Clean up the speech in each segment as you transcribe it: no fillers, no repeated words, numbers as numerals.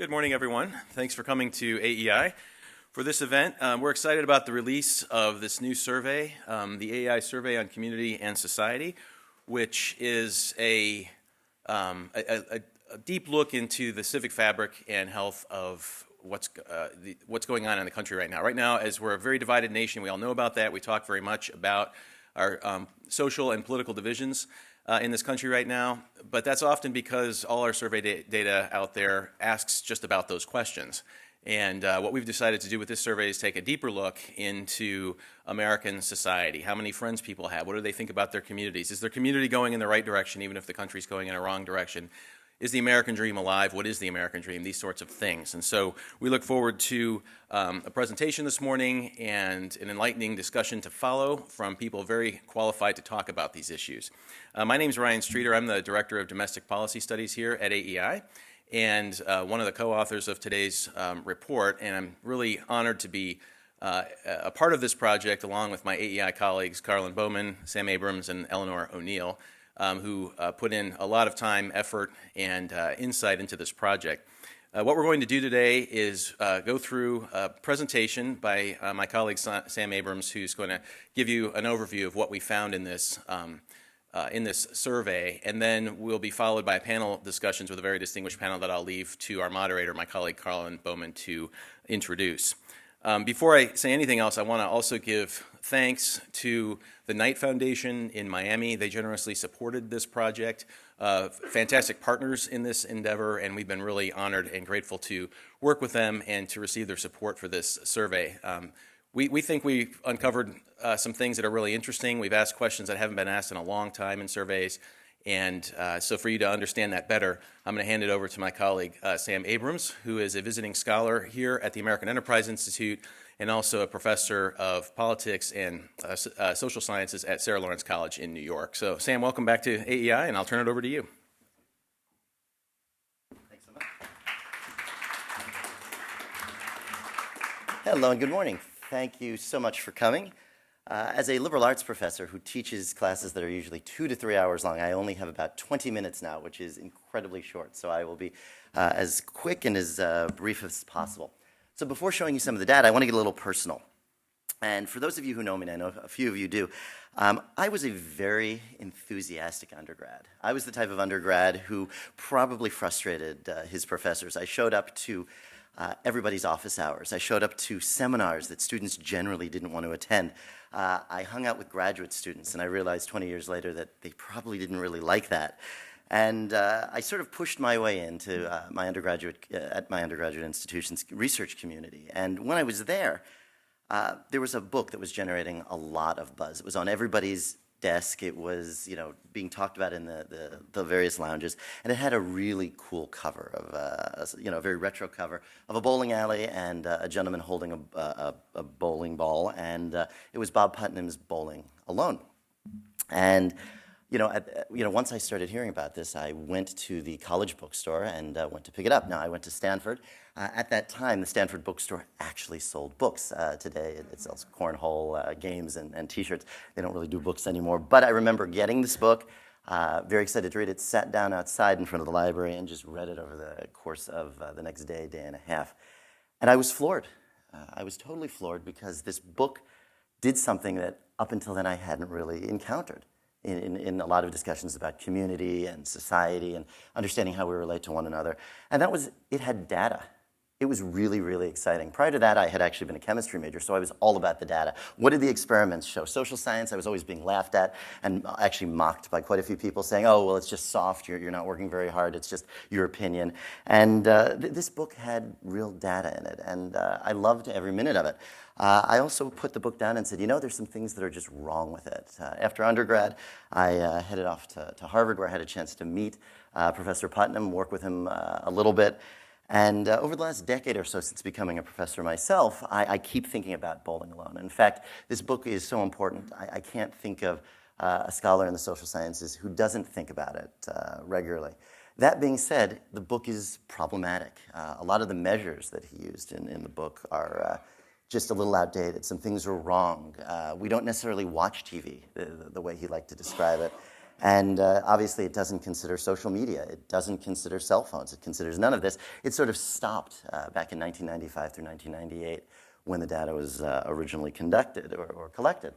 Good morning, everyone. Thanks for coming to AEI. For this event, we're excited about the release of this new survey, the AEI Survey on Community and Society, which is a deep look into the civic fabric and health of what's going on in the country right now. Right now, as we're a very divided nation, we all know about that. We talk very much about our social and political divisions in this country right now, but that's often because all our survey data out there asks just about those questions. And what we've decided to do with this survey is take a deeper look into American society. How many friends people have? What do they think about their communities? Is their community going in the right direction even if the country's going in a wrong direction? Is the American dream alive? What is the American dream? These sorts of things. And so we look forward to a presentation this morning and an enlightening discussion to follow from people very qualified to talk about these issues. My name is Ryan Streeter. I'm the Director of Domestic Policy Studies here at AEI and one of the co-authors of today's report. And I'm really honored to be a part of this project along with my AEI colleagues, Carlin Bowman, Sam Abrams, and Eleanor O'Neill, who put in a lot of time, effort, and insight into this project. What we're going to do today is go through a presentation by my colleague Sam Abrams, who's going to give you an overview of what we found in this survey, and then we'll be followed by panel discussions with a very distinguished panel that I'll leave to our moderator, my colleague Carlin Bowman, to introduce. Before I say anything else, I want to also give thanks to the Knight Foundation in Miami. They generously supported this project. Fantastic partners in this endeavor, and we've been really honored and grateful to work with them and to receive their support for this survey. We think we've uncovered some things that are really interesting. We've asked questions that haven't been asked in a long time in surveys. And so for you to understand that better, I'm going to hand it over to my colleague, Sam Abrams, who is a visiting scholar here at the American Enterprise Institute and also a professor of politics and social sciences at Sarah Lawrence College in New York. So Sam, welcome back to AEI, and I'll turn it over to you. Thanks so much. Hello and good morning. Thank you so much for coming. As a liberal arts professor who teaches classes that are usually 2 to 3 hours long, I only have about 20 minutes now, which is incredibly short. So I will be as quick and as brief as possible. So before showing you some of the data, I want to get a little personal. And for those of you who know me, and I know a few of you do, I was a very enthusiastic undergrad. I was the type of undergrad who probably frustrated his professors. I showed up to everybody's office hours. I showed up to seminars that students generally didn't want to attend. I hung out with graduate students, and I realized 20 years later that they probably didn't really like that. And I sort of pushed my way into my undergraduate institution's research community. And when I was there was a book that was generating a lot of buzz. It was on everybody's desk. It was, being talked about in the various lounges, and it had a really cool cover of a very retro cover of a bowling alley and a gentleman holding a bowling ball, and it was Bob Putnam's Bowling Alone. And once I started hearing about this, I went to the college bookstore and went to pick it up. Now, I went to Stanford. At that time, the Stanford bookstore actually sold books. Today, it sells cornhole games and T-shirts. They don't really do books anymore. But I remember getting this book, very excited to read it, sat down outside in front of the library and just read it over the course of the next day and a half. And I was floored. I was totally floored because this book did something that up until then I hadn't really encountered in a lot of discussions about community and society and understanding how we relate to one another. And it had data. It was really, really exciting. Prior to that, I had actually been a chemistry major, so I was all about the data. What did the experiments show? Social science, I was always being laughed at and actually mocked by quite a few people saying, oh, well, it's just soft, you're not working very hard, it's just your opinion. And this book had real data in it, and I loved every minute of it. I also put the book down and said, there's some things that are just wrong with it. After undergrad, I headed off to Harvard, where I had a chance to meet Professor Putnam, work with him a little bit. And over the last decade or so, since becoming a professor myself, I keep thinking about Bowling Alone. In fact, this book is so important, I can't think of a scholar in the social sciences who doesn't think about it regularly. That being said, the book is problematic. A lot of the measures that he used in the book are just a little outdated. Some things are wrong. We don't necessarily watch TV the way he liked to describe it. And obviously, it doesn't consider social media. It doesn't consider cell phones. It considers none of this. It sort of stopped back in 1995 through 1998 when the data was originally conducted or collected.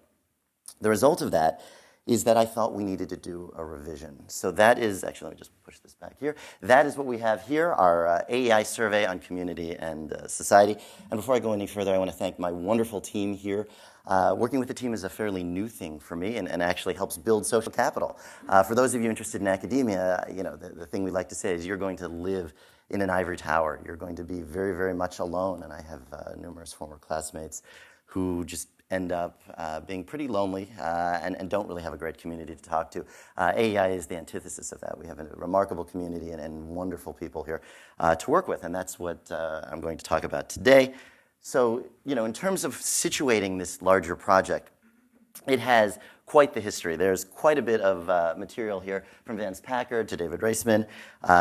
The result of that is that I thought we needed to do a revision. So that is, actually, let me just push this back here. That is what we have here, our AEI Survey on Community and Society. And before I go any further, I want to thank my wonderful team here. Working with the team is a fairly new thing for me and actually helps build social capital. For those of you interested in academia, the thing we like to say is you're going to live in an ivory tower. You're going to be very, very much alone. And I have numerous former classmates who just end up being pretty lonely and don't really have a great community to talk to. AEI is the antithesis of that. We have a remarkable community and wonderful people here to work with, and that's what I'm going to talk about today. So, in terms of situating this larger project, it has quite the history. There's quite a bit of material here from Vance Packard to David Reisman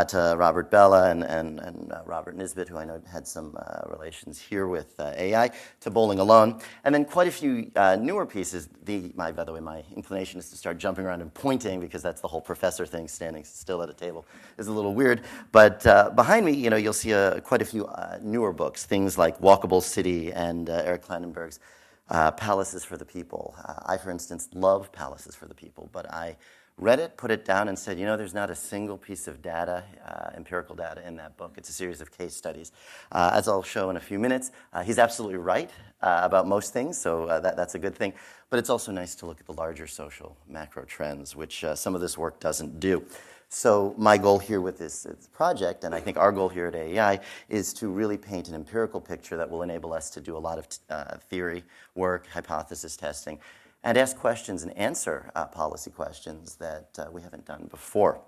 to Robert Bella and Robert Nisbet, who I know had some relations here with AI, to Bowling Alone. And then quite a few newer pieces. By the way, my inclination is to start jumping around and pointing because that's the whole professor thing, standing still at a table is a little weird. But behind me, you'll see quite a few newer books, things like Walkable City and Eric Klinenberg's Palaces for the People. I, for instance, love Palaces for the People, but I read it, put it down, and said, there's not a single piece of data, empirical data in that book. It's a series of case studies. As I'll show in a few minutes, he's absolutely right about most things, so that's a good thing. But it's also nice to look at the larger social macro trends, which some of this work doesn't do. So my goal here with this project, and I think our goal here at AEI, is to really paint an empirical picture that will enable us to do a lot of theory work, hypothesis testing, and ask questions and answer policy questions that we haven't done before.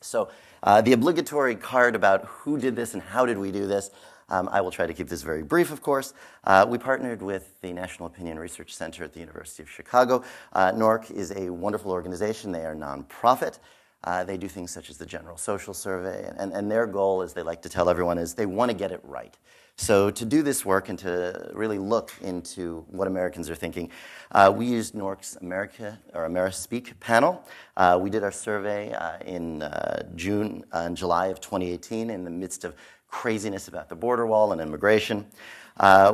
So the obligatory card about who did this and how did we do this, I will try to keep this very brief, of course. We partnered with the National Opinion Research Center at the University of Chicago. NORC is a wonderful organization. They are nonprofit. They do things such as the General Social Survey, and their goal, as they like to tell everyone, is they want to get it right. So to do this work and to really look into what Americans are thinking, we used NORC's AmeriSpeak panel. We did our survey in June and July of 2018 in the midst of craziness about the border wall and immigration.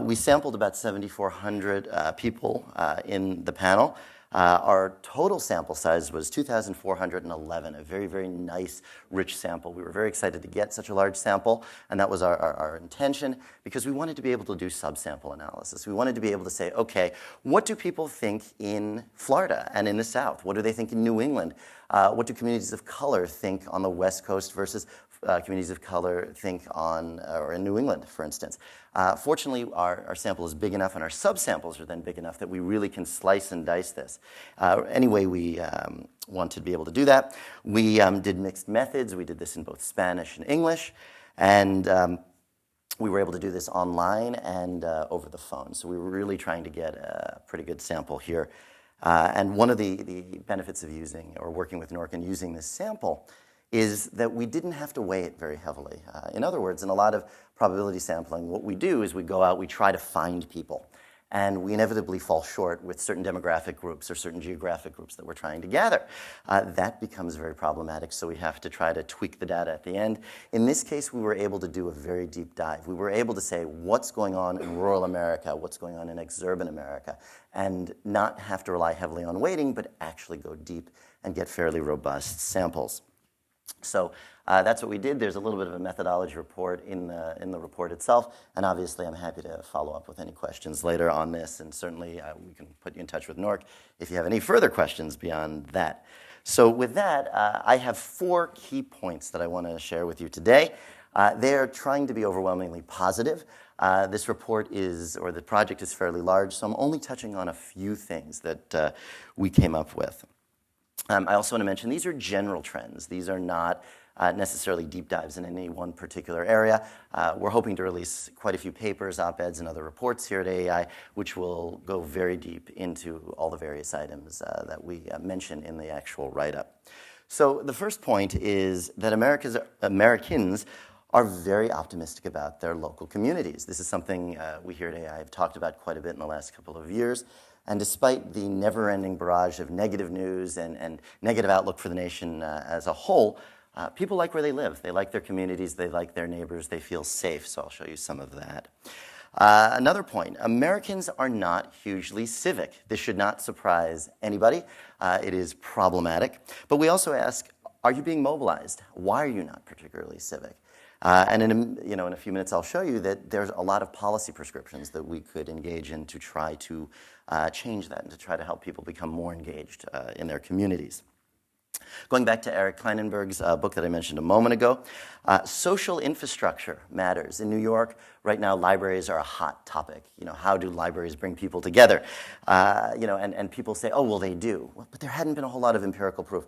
We sampled about 7,400 people in the panel. Our total sample size was 2,411, a very, very nice, rich sample. We were very excited to get such a large sample, and that was our intention, because we wanted to be able to do subsample analysis. We wanted to be able to say, okay, what do people think in Florida and in the South? What do they think in New England? What do communities of color think on the West Coast versus communities of color think on, or in New England, for instance. Fortunately, our sample is big enough and our subsamples are then big enough that we really can slice and dice this. Anyway, we want to be able to do that. We did mixed methods. We did this in both Spanish and English. And we were able to do this online and over the phone. So we were really trying to get a pretty good sample here. And one of the benefits of using or working with NORC and using this sample is that we didn't have to weigh it very heavily. In other words, in a lot of probability sampling, what we do is we go out, we try to find people, and we inevitably fall short with certain demographic groups or certain geographic groups that we're trying to gather. That becomes very problematic, so we have to try to tweak the data at the end. In this case, we were able to do a very deep dive. We were able to say what's going on in rural America, what's going on in exurban America, and not have to rely heavily on weighting, but actually go deep and get fairly robust samples. So that's what we did. There's a little bit of a methodology report in the report itself, and obviously I'm happy to follow up with any questions later on this, and certainly we can put you in touch with NORC if you have any further questions beyond that. So with that, I have 4 key points that I want to share with you today. They're trying to be overwhelmingly positive. This report or the project is fairly large, so I'm only touching on a few things that we came up with. I also want to mention these are general trends. These are not necessarily deep dives in any one particular area. We're hoping to release quite a few papers, op-eds, and other reports here at AEI, which will go very deep into all the various items that we mention in the actual write-up. So the first point is that Americans are very optimistic about their local communities. This is something we here at AEI have talked about quite a bit in the last couple of years. And despite the never-ending barrage of negative news and negative outlook for the nation as a whole, people like where they live. They like their communities. They like their neighbors. They feel safe. So I'll show you some of that. Another point, Americans are not hugely civic. This should not surprise anybody. It is problematic. But we also ask, are you being mobilized? Why are you not particularly civic? And in a few minutes, I'll show you that there's a lot of policy prescriptions that we could engage in to try to change that and to try to help people become more engaged in their communities. Going back to Eric Kleinenberg's book that I mentioned a moment ago, social infrastructure matters. In New York, right now, libraries are a hot topic. How do libraries bring people together? And people say, oh, well, they do. Well, but there hadn't been a whole lot of empirical proof.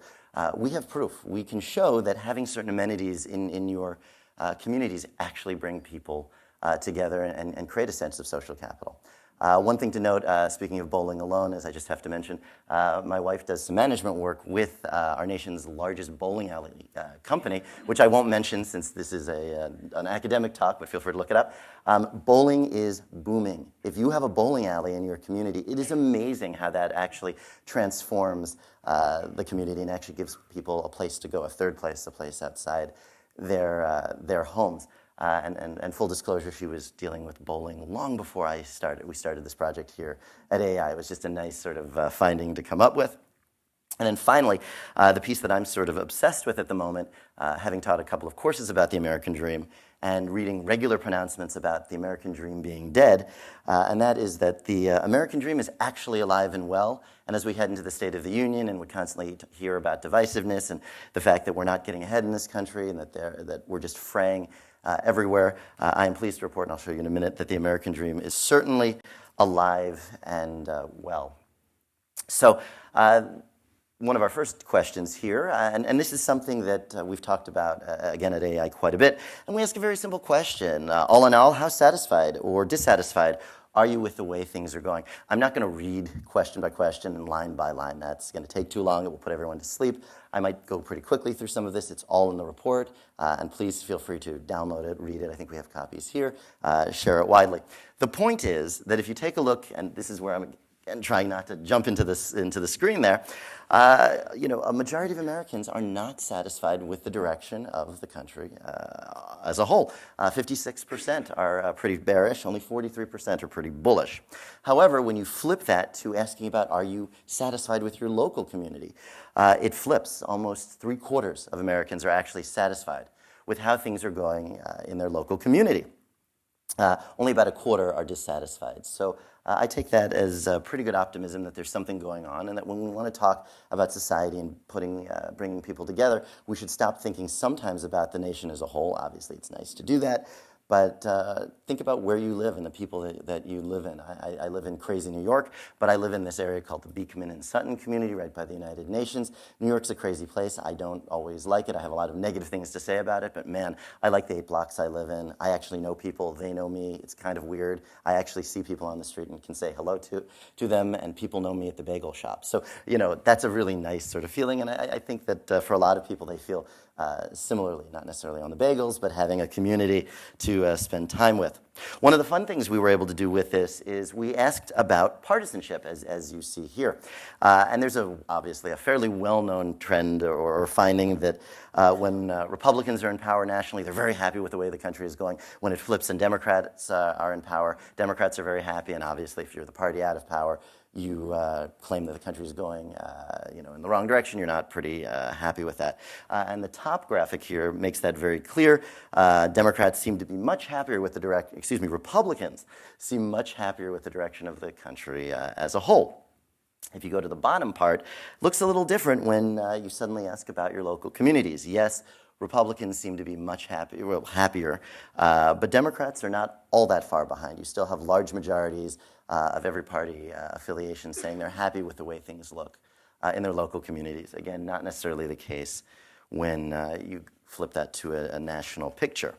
We have proof. We can show that having certain amenities in your communities actually bring people together and create a sense of social capital. One thing to note, speaking of bowling alone, is I just have to mention, my wife does some management work with our nation's largest bowling alley company, which I won't mention since this is an academic talk, but feel free to look it up. Bowling is booming. If you have a bowling alley in your community, it is amazing how that actually transforms the community and actually gives people a place to go, a third place, a place outside their homes. And full disclosure, she was dealing with bowling long before we started this project here at AEI. It was just a nice sort of finding to come up with. And then finally, the piece that I'm sort of obsessed with at the moment, having taught a couple of courses about the American dream and reading regular pronouncements about the American dream being dead, and that is that the American dream is actually alive and well. And as we head into the State of the Union and we constantly hear about divisiveness and the fact that we're not getting ahead in this country and that we're just fraying everywhere, I am pleased to report, and I'll show you in a minute, that the American dream is certainly alive and well. So one of our first questions here, and this is something that we've talked about, again, at AEI quite a bit, and we ask a very simple question. All in all, how satisfied or dissatisfied are you with the way things are going? I'm not going to read question by question and line by line. That's going to take too long. It will put everyone to sleep. I might go pretty quickly through some of this. It's all in the report, and please feel free to download it, read it. I think we have copies here. Share it widely. The point is that if you take a look, and this is where I'm trying not to jump into the screen there, a majority of Americans are not satisfied with the direction of the country as a whole. 56% are pretty bearish. Only 43% are pretty bullish. However, when you flip that to asking about, are you satisfied with your local community, it flips. Almost 3/4 of Americans are actually satisfied with how things are going in their local community. Only about 1/4 are dissatisfied. So I take that as pretty good optimism that there's something going on, and that when we want to talk about society and bringing people together, we should stop thinking sometimes about the nation as a whole. Obviously, it's nice to do that, but think about where you live and the people that you live in. I live in crazy New York, but I live in this area called the Beekman and Sutton community right by the United Nations. New York's a crazy place. I don't always like it. I have a lot of negative things to say about it, but man, I like the 8 blocks I live in. I actually know people. They know me. It's kind of weird. I actually see people on the street and can say hello to them, and people know me at the bagel shop. So, that's a really nice sort of feeling, and I think that for a lot of people, they feel similarly, not necessarily on the bagels, but having a community to spend time with. One of the fun things we were able to do with this is we asked about partisanship, as you see here. And there's obviously a fairly well-known trend or finding that when Republicans are in power nationally, they're very happy with the way the country is going. When it flips and Democrats are in power, Democrats are very happy. And obviously, if you're the party out of power, you claim that the country is going in the wrong direction. You're not pretty happy with that. And the top graphic here makes that very clear. Democrats seem to be much happier with Republicans seem much happier with the direction of the country as a whole. If you go to the bottom part, it looks a little different when you suddenly ask about your local communities. Yes, Republicans seem to be much happier, but Democrats are not all that far behind. You still have large majorities of every party affiliation saying they're happy with the way things look in their local communities. Again, not necessarily the case when you flip that to a national picture.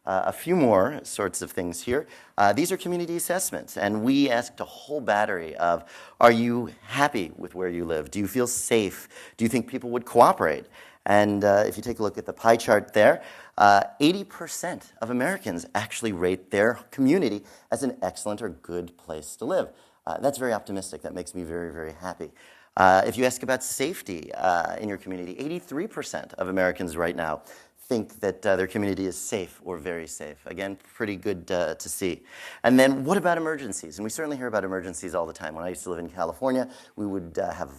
A few more sorts of things here. These are community assessments, and we asked a whole battery of, are you happy with where you live? Do you feel safe? Do you think people would cooperate? And if you take a look at the pie chart there, 80% of Americans actually rate their community as an excellent or good place to live. That's very optimistic. That makes me very, very happy. If you ask about safety in your community, 83% of Americans right now think that their community is safe or very safe. Again, pretty good to see. And then what about emergencies? And we certainly hear about emergencies all the time. When I used to live in California, we would have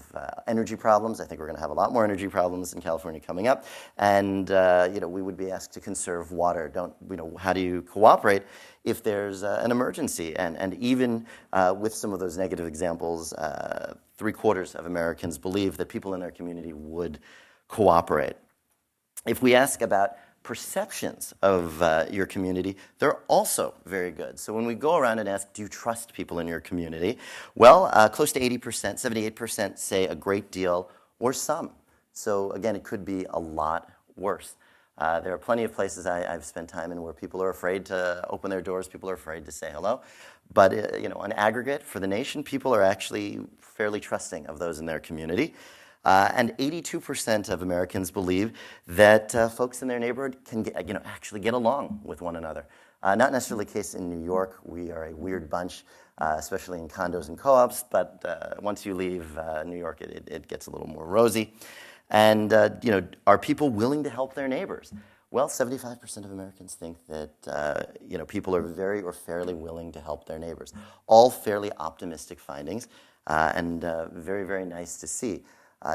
energy problems. I think we're going to have a lot more energy problems in California coming up. And we would be asked to conserve water. How do you cooperate if there's an emergency? And even with some of those negative examples, 3/4 of Americans believe that people in their community would cooperate. If we ask about perceptions of your community, they're also very good. So when we go around and ask, do you trust people in your community? Well, close to 80%, 78% say a great deal or some. So again, it could be a lot worse. There are plenty of places I've spent time in where people are afraid to open their doors, people are afraid to say hello. But on aggregate, for the nation, people are actually fairly trusting of those in their community. And 82% of Americans believe that folks in their neighborhood can actually get along with one another. Not necessarily the case in New York. We are a weird bunch, especially in condos and co-ops. But once you leave New York, it gets a little more rosy. And are people willing to help their neighbors? Well, 75% of Americans think that people are very or fairly willing to help their neighbors. All fairly optimistic findings, and very, very nice to see.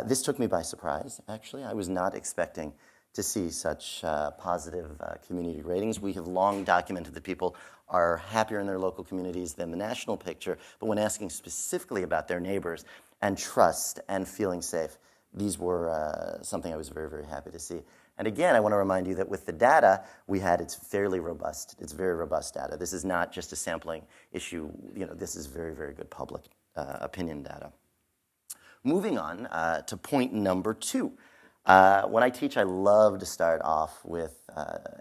This took me by surprise, actually. I was not expecting to see such positive community ratings. We have long documented that people are happier in their local communities than the national picture, but when asking specifically about their neighbors and trust and feeling safe, these were something I was very, very happy to see. And again, I want to remind you that with the data we had, it's fairly robust. It's very robust data. This is not just a sampling issue. This is very, very good public opinion data. Moving on to point number 2. When I teach, I love to start off with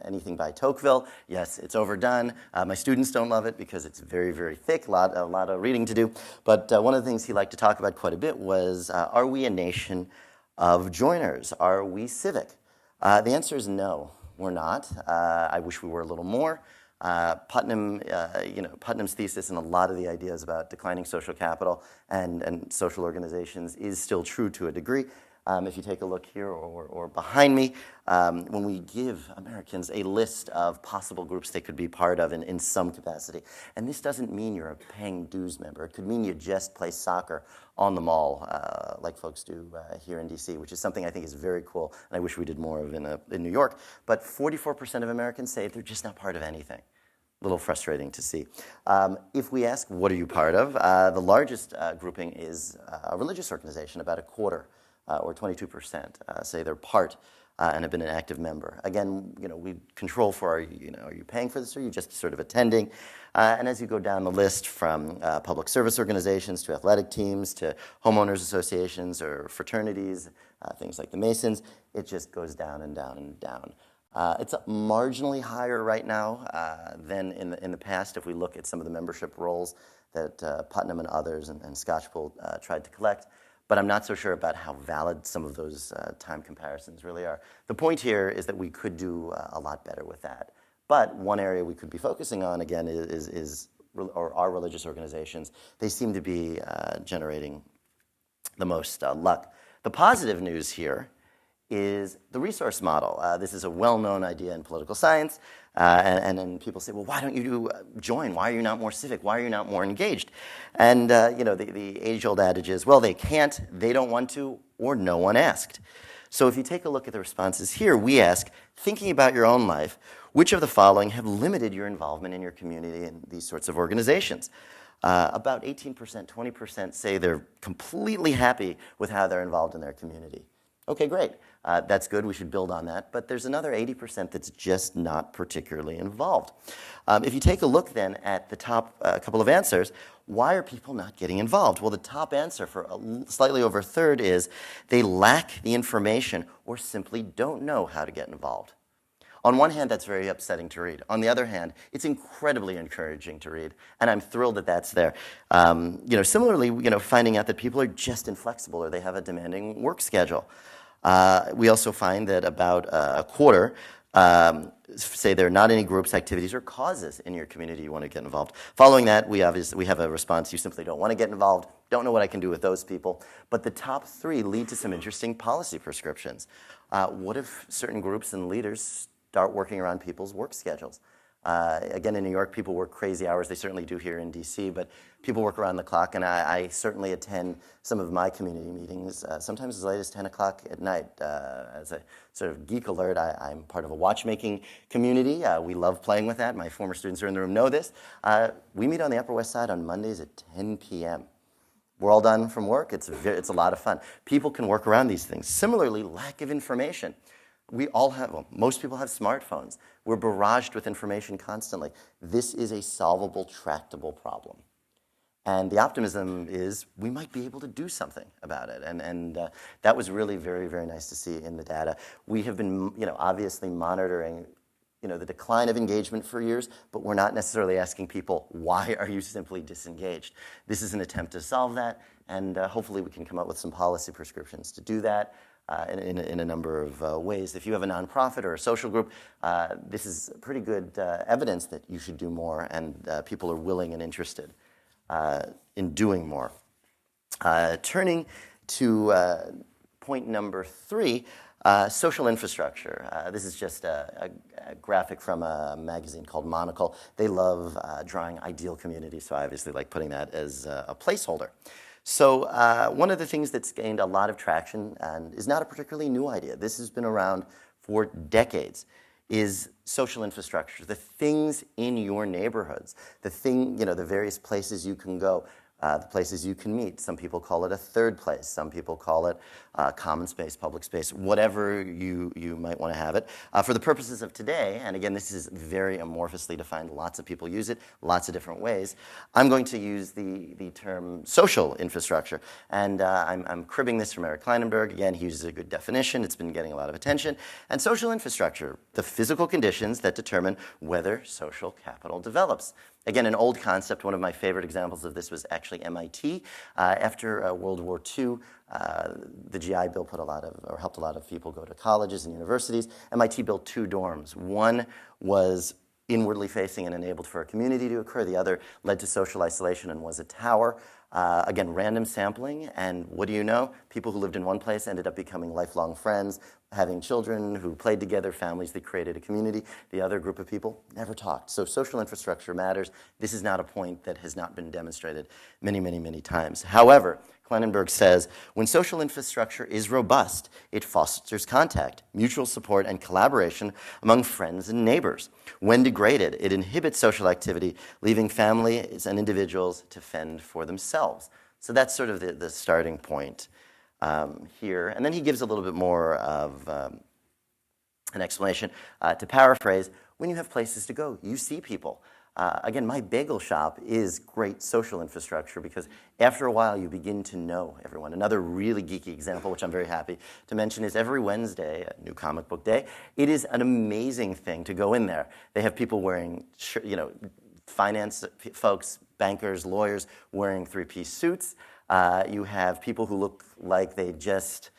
anything by Tocqueville. Yes, it's overdone. My students don't love it because it's very, very thick, a lot of reading to do. But one of the things he liked to talk about quite a bit was, are we a nation of joiners? Are we civic? The answer is no, we're not. I wish we were a little more. Putnam's thesis and a lot of the ideas about declining social capital and social organizations is still true to a degree. If you take a look here or behind me, when we give Americans a list of possible groups they could be part of in some capacity, and this doesn't mean you're a paying dues member. It could mean you just play soccer on the mall, like folks do here in DC, which is something I think is very cool, and I wish we did more of in New York. But 44% of Americans say they're just not part of anything. A little frustrating to see. If we ask, what are you part of? The largest grouping is a religious organization, about 1/4. Or 22% say they're part and have been an active member. Again, we control for, are you paying for this or are you just sort of attending? And as you go down the list from public service organizations to athletic teams to homeowners associations or fraternities, things like the Masons, it just goes down and down and down. It's marginally higher right now than in the past if we look at some of the membership rolls that Putnam and others and Scotchpool tried to collect. But I'm not so sure about how valid some of those time comparisons really are. The point here is that we could do a lot better with that. But one area we could be focusing on, again, is our religious organizations. They seem to be generating the most luck. The positive news here is the resource model. This is a well-known idea in political science. And then people say, well, why don't you join? Why are you not more civic? Why are you not more engaged? And the age-old adage is, well, they can't, they don't want to, or no one asked. So if you take a look at the responses here, we ask, thinking about your own life, which of the following have limited your involvement in your community and these sorts of organizations? About 18%, 20% say they're completely happy with how they're involved in their community. Okay, great. That's good. We should build on that. But there's another 80% that's just not particularly involved. If you take a look then at the top couple of answers, why are people not getting involved? Well, the top answer for slightly over a third is they lack the information or simply don't know how to get involved. On one hand, that's very upsetting to read. On the other hand, it's incredibly encouraging to read, and I'm thrilled that that's there. Similarly, finding out that people are just inflexible or they have a demanding work schedule. We also find that about 1/4 Say there are not any groups, activities, or causes in your community you want to get involved. Following that, we have a response: you simply don't want to get involved, don't know what I can do with those people. But the top three lead to some interesting policy prescriptions. What if certain groups and leaders start working around people's work schedules? Again, in New York, people work crazy hours. They certainly do here in DC, but people work around the clock, and I certainly attend some of my community meetings, sometimes as late as 10 o'clock at night. As a sort of geek alert, I'm part of a watchmaking community. We love playing with that. My former students who are in the room know this. We meet on the Upper West Side on Mondays at 10 p.m. We're all done from work. It's a lot of fun. People can work around these things. Similarly, lack of information. We all have, well, most people have smartphones. We're barraged with information constantly. This is a solvable, tractable problem. And the optimism is we might be able to do something about it. And that was really very, very nice to see in the data. We have been, obviously monitoring, the decline of engagement for years, but we're not necessarily asking people, why are you simply disengaged? This is an attempt to solve that, and hopefully we can come up with some policy prescriptions to do that. In a number of ways. If you have a nonprofit or a social group, this is pretty good evidence that you should do more, and people are willing and interested in doing more. Turning to point number 3, social infrastructure. This is just a graphic from a magazine called Monocle. They love drawing ideal communities, so I obviously like putting that as a placeholder. So one of the things that's gained a lot of traction and is not a particularly new idea, this has been around for decades, is social infrastructure, the things in your neighborhoods, the various places you can go, the places you can meet. Some people call it a third place. Some people call it common space, public space, whatever you might want to have it. For the purposes of today, and again, this is very amorphously defined. Lots of people use it, lots of different ways. I'm going to use the term social infrastructure. And I'm cribbing this from Eric Kleinenberg. Again, he uses a good definition. It's been getting a lot of attention. And social infrastructure, the physical conditions that determine whether social capital develops. Again, an old concept. One of my favorite examples of this was actually MIT. After World War II, the GI Bill helped a lot of people go to colleges and universities. MIT built 2 dorms. One was inwardly facing and enabled for a community to occur. The other led to social isolation and was a tower. Again, random sampling, and what do you know? People who lived in one place ended up becoming lifelong friends, having children who played together, families that created a community. The other group of people never talked. So social infrastructure matters. This is not a point that has not been demonstrated many, many, many times. However, Kleinenberg says, when social infrastructure is robust, it fosters contact, mutual support, and collaboration among friends and neighbors. When degraded, it inhibits social activity, leaving families and individuals to fend for themselves. So that's sort of the starting point here. And then he gives a little bit more of an explanation. To paraphrase, when you have places to go, you see people. Again, my bagel shop is great social infrastructure because after a while you begin to know everyone. Another really geeky example, which I'm very happy to mention, is every Wednesday, New Comic Book Day, it is an amazing thing to go in there. They have people wearing, finance folks, bankers, lawyers wearing 3-piece suits. You have people who look like they just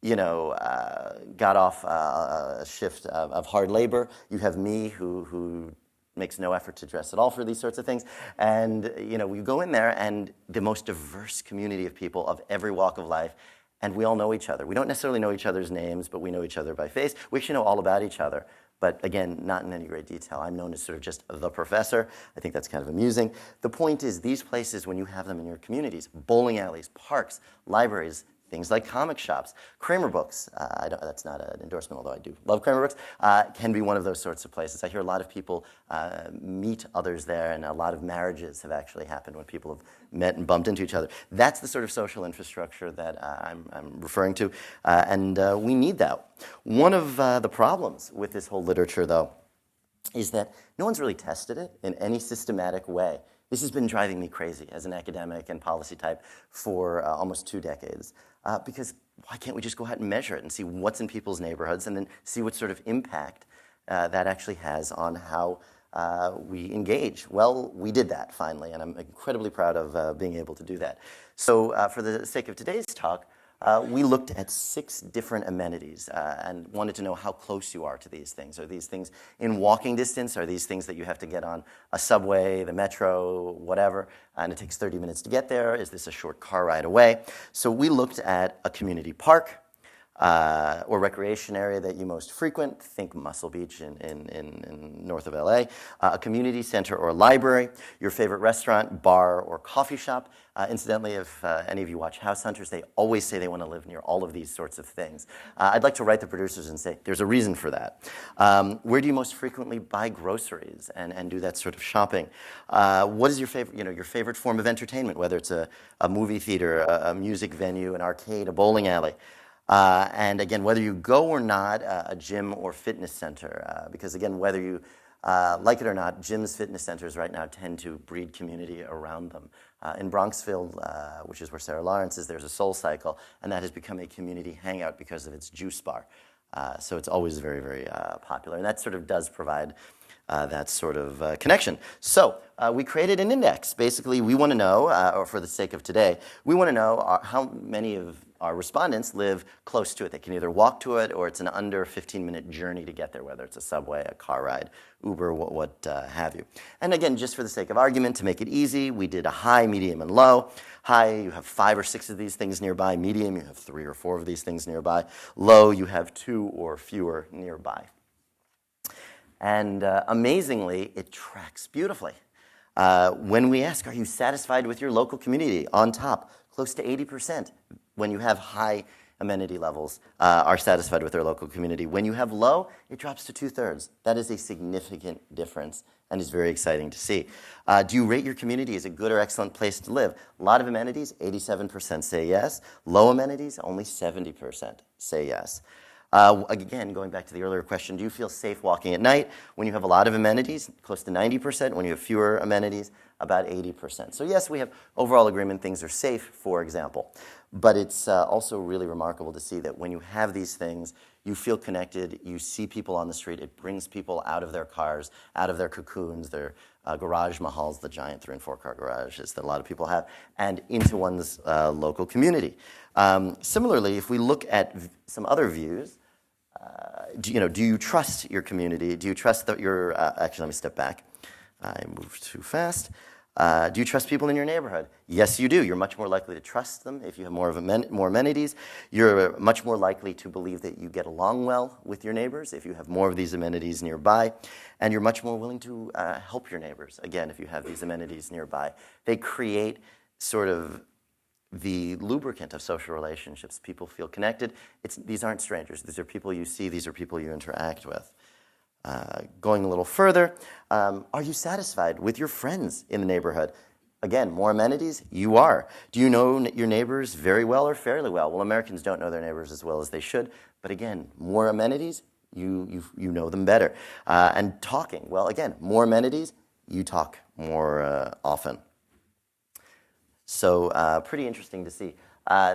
got off a shift of hard labor. You have me who makes no effort to dress at all for these sorts of things. And, we go in there and the most diverse community of people of every walk of life, and we all know each other. We don't necessarily know each other's names, but we know each other by face. We actually know all about each other, but again, not in any great detail. I'm known as sort of just the professor. I think that's kind of amusing. The point is, these places, when you have them in your communities, bowling alleys, parks, libraries, things like comic shops, Kramer books, that's not an endorsement, although I do love Kramer books, can be one of those sorts of places. I hear a lot of people meet others there, and a lot of marriages have actually happened when people have met and bumped into each other. That's the sort of social infrastructure that I'm referring to, and we need that. One of the problems with this whole literature, though, is that no one's really tested it in any systematic way. This has been driving me crazy as an academic and policy type for almost 2 decades. Because why can't we just go out and measure it and see what's in people's neighborhoods and then see what sort of impact that actually has on how we engage? Well, we did that finally, and I'm incredibly proud of being able to do that. So for the sake of today's talk, we looked at 6 different amenities and wanted to know how close you are to these things. Are these things in walking distance? Are these things that you have to get on a subway, the metro, whatever, and it takes 30 minutes to get there? Is this a short car ride away? So we looked at a community park, or recreation area that you most frequent, think Muscle Beach in north of LA, a community center or library, your favorite restaurant, bar, or coffee shop. Incidentally, if any of you watch House Hunters, they always say they want to live near all of these sorts of things. I'd like to write the producers and say, there's a reason for that. Where do you most frequently buy groceries and do that sort of shopping? What is your favorite form of entertainment, whether it's a movie theater, a music venue, an arcade, a bowling alley? And again, whether you go or not, a gym or fitness center, because again, whether you like it or not, gyms, fitness centers right now tend to breed community around them. In Bronxville, which is where Sarah Lawrence is, there's a Soul Cycle, and that has become a community hangout because of its juice bar. So it's always very, very popular, and that sort of does provide that sort of connection. So we created an index. Basically, we want to know, or for the sake of today, we want to know how many of our respondents live close to it. They can either walk to it or it's an under 15-minute journey to get there, whether it's a subway, a car ride, Uber, what have you. And again, just for the sake of argument, to make it easy, we did a high, medium, and low. High, you have 5 or 6 of these things nearby. Medium, you have 3 or 4 of these things nearby. Low, you have 2 or fewer nearby. And amazingly, it tracks beautifully. When we ask, are you satisfied with your local community? On top, close to 80%. When you have high amenity levels, are satisfied with their local community. When you have low, it drops to 2/3. That is a significant difference and is very exciting to see. Do you rate your community as a good or excellent place to live? A lot of amenities, 87% say yes. Low amenities, only 70% say yes. Again, going back to the earlier question, do you feel safe walking at night? When you have a lot of amenities, close to 90%. When you have fewer amenities, about 80%. So yes, we have overall agreement things are safe, for example. But it's also really remarkable to see that when you have these things, you feel connected, you see people on the street, it brings people out of their cars, out of their cocoons, their garage mahals, the giant 3- and 4-car garages that a lot of people have, and into one's local community. Similarly, if we look at some other views, do you trust your community? Do you trust that your, actually, let me step back. I moved too fast. Do you trust people in your neighborhood? Yes, you do. You're much more likely to trust them if you have more amenities. You're much more likely to believe that you get along well with your neighbors if you have more of these amenities nearby. And you're much more willing to help your neighbors, again, if you have these amenities nearby. They create sort of the lubricant of social relationships. People feel connected. These aren't strangers. These are people you see. These are people you interact with. Going a little further, are you satisfied with your friends in the neighborhood? Again, more amenities? You are. Do you know your neighbors very well or fairly well? Well, Americans don't know their neighbors as well as they should. But again, more amenities? You know them better. And talking? Well, again, more amenities? You talk more often. So pretty interesting to see.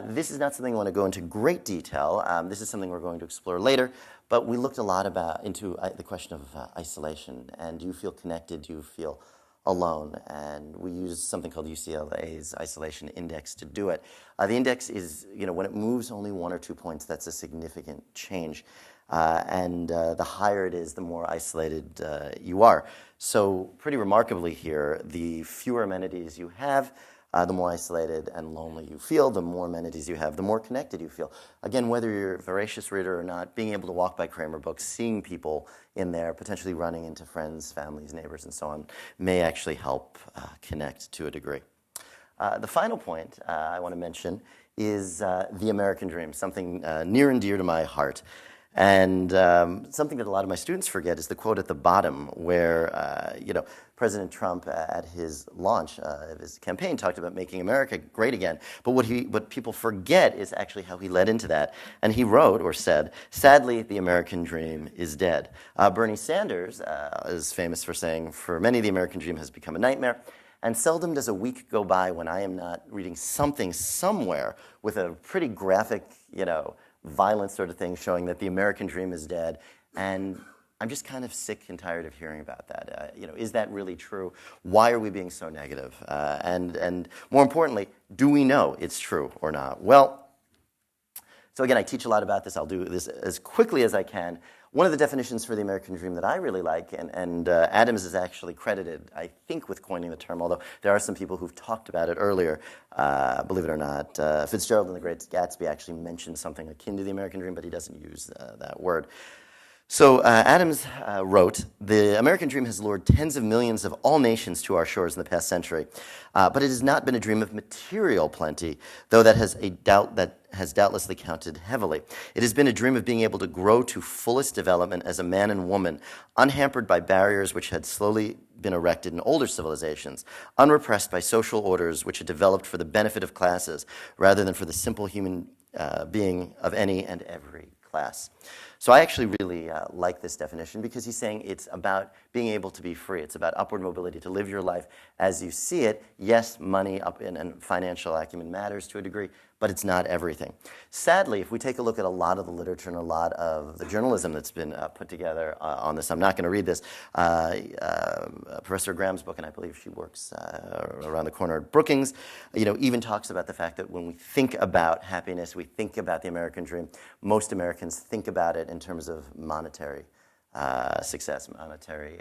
This is not something I want to go into great detail. This is something we're going to explore later. But we looked a lot into the question of isolation. And do you feel connected? Do you feel alone? And we used something called UCLA's Isolation Index to do it. The index is, when it moves only 1 or 2 points, that's a significant change. And the higher it is, the more isolated you are. So pretty remarkably here, the fewer amenities you have, the more isolated and lonely you feel, the more amenities you have, the more connected you feel. Again, whether you're a voracious reader or not, being able to walk by Kramer books, seeing people in there, potentially running into friends, families, neighbors, and so on, may actually help connect to a degree. The final point I want to mention is the American dream, something near and dear to my heart. And something that a lot of my students forget is the quote at the bottom where, President Trump at his launch of his campaign talked about making America great again. But what people forget is actually how he led into that. And he wrote or said, sadly, the American dream is dead. Bernie Sanders is famous for saying, for many, the American dream has become a nightmare. And seldom does a week go by when I am not reading something somewhere with a pretty graphic, violent sort of thing showing that the American dream is dead. And I'm just kind of sick and tired of hearing about that. Is that really true? Why are we being so negative? And more importantly, do we know it's true or not? Well, So again, I teach a lot about this. I'll do this as quickly as I can. One of the definitions for the American dream that I really like, and Adams is actually credited, I think, with coining the term, although there are some people who've talked about it earlier, believe it or not. Fitzgerald in The Great Gatsby actually mentioned something akin to the American dream, but he doesn't use that word. So Adams wrote, "The American dream has lured tens of millions of all nations to our shores in the past century, but it has not been a dream of material plenty, though that has doubtlessly counted heavily. It has been a dream of being able to grow to fullest development as a man and woman, unhampered by barriers which had slowly been erected in older civilizations, unrepressed by social orders which had developed for the benefit of classes, rather than for the simple human being of any and every class." So I actually really like this definition because he's saying it's about being able to be free. It's about upward mobility, to live your life as you see it. Yes, money and financial acumen matters to a degree, but it's not everything. Sadly, if we take a look at a lot of the literature and a lot of the journalism that's been put together on this, I'm not going to read this, Professor Graham's book, and I believe she works around the corner at Brookings, even talks about the fact that when we think about happiness, we think about the American dream, most Americans think about it in terms of monetary success, monetary,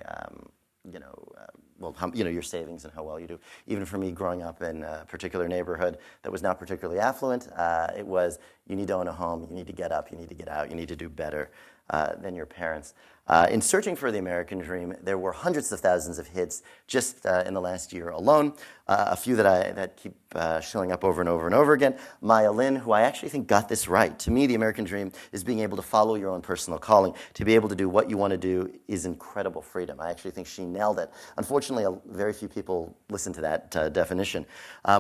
your savings and how well you do. Even for me, growing up in a particular neighborhood that was not particularly affluent, it was, you need to own a home, you need to get up, you need to get out, you need to do better than your parents. In searching for the American dream, there were hundreds of thousands of hits just in the last year alone. A few that keep showing up over and over and over again. Maya Lin, who I actually think got this right. To me, the American dream is being able to follow your own personal calling. To be able to do what you want to do is incredible freedom. I actually think she nailed it. Unfortunately, very few people listen to that definition.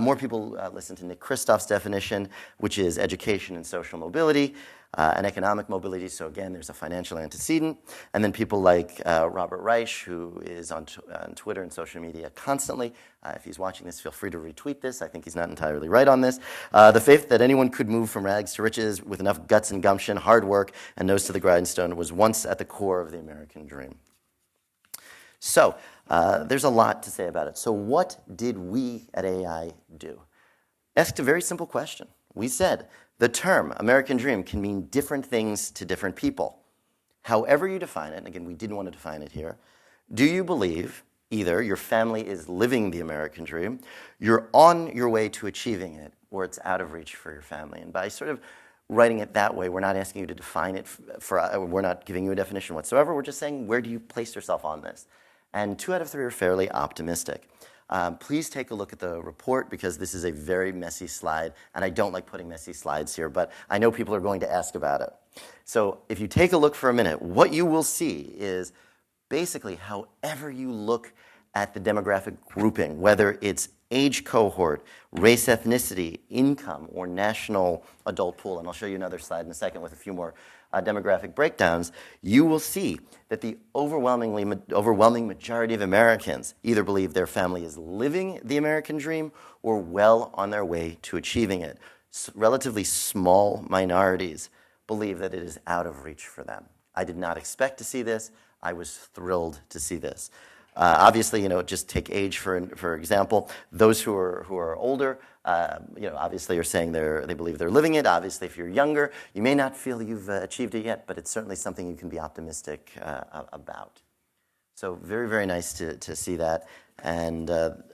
More people listen to Nick Kristof's definition, which is education and social mobility. And economic mobility, so again, there's a financial antecedent. And then people like Robert Reich, who is on Twitter and social media constantly. If he's watching this, feel free to retweet this. I think he's not entirely right on this. The faith that anyone could move from rags to riches with enough guts and gumption, hard work, and nose to the grindstone was once at the core of the American dream. So there's a lot to say about it. So what did we at AEI do? Asked a very simple question. We said, the term American dream can mean different things to different people. However you define it, and again, we didn't want to define it here, do you believe either your family is living the American dream, you're on your way to achieving it, or it's out of reach for your family? And by sort of writing it that way, we're not asking you to define it we're not giving you a definition whatsoever. We're just saying, where do you place yourself on this? And 2 out of 3 are fairly optimistic. Please take a look at the report because this is a very messy slide, and I don't like putting messy slides here, but I know people are going to ask about it. So if you take a look for a minute, what you will see is basically however you look at the demographic grouping, whether it's age cohort, race, ethnicity, income, or national adult pool, and I'll show you another slide in a second with a few more demographic breakdowns, you will see that the overwhelming majority of Americans either believe their family is living the American dream or well on their way to achieving it. Relatively small minorities believe that it is out of reach for them. I did not expect to see this. I was thrilled to see this. Obviously, just take age for example. Those who are older, obviously are saying they believe they're living it. Obviously, if you're younger, you may not feel you've achieved it yet, but it's certainly something you can be optimistic about. So very, very nice to see that. And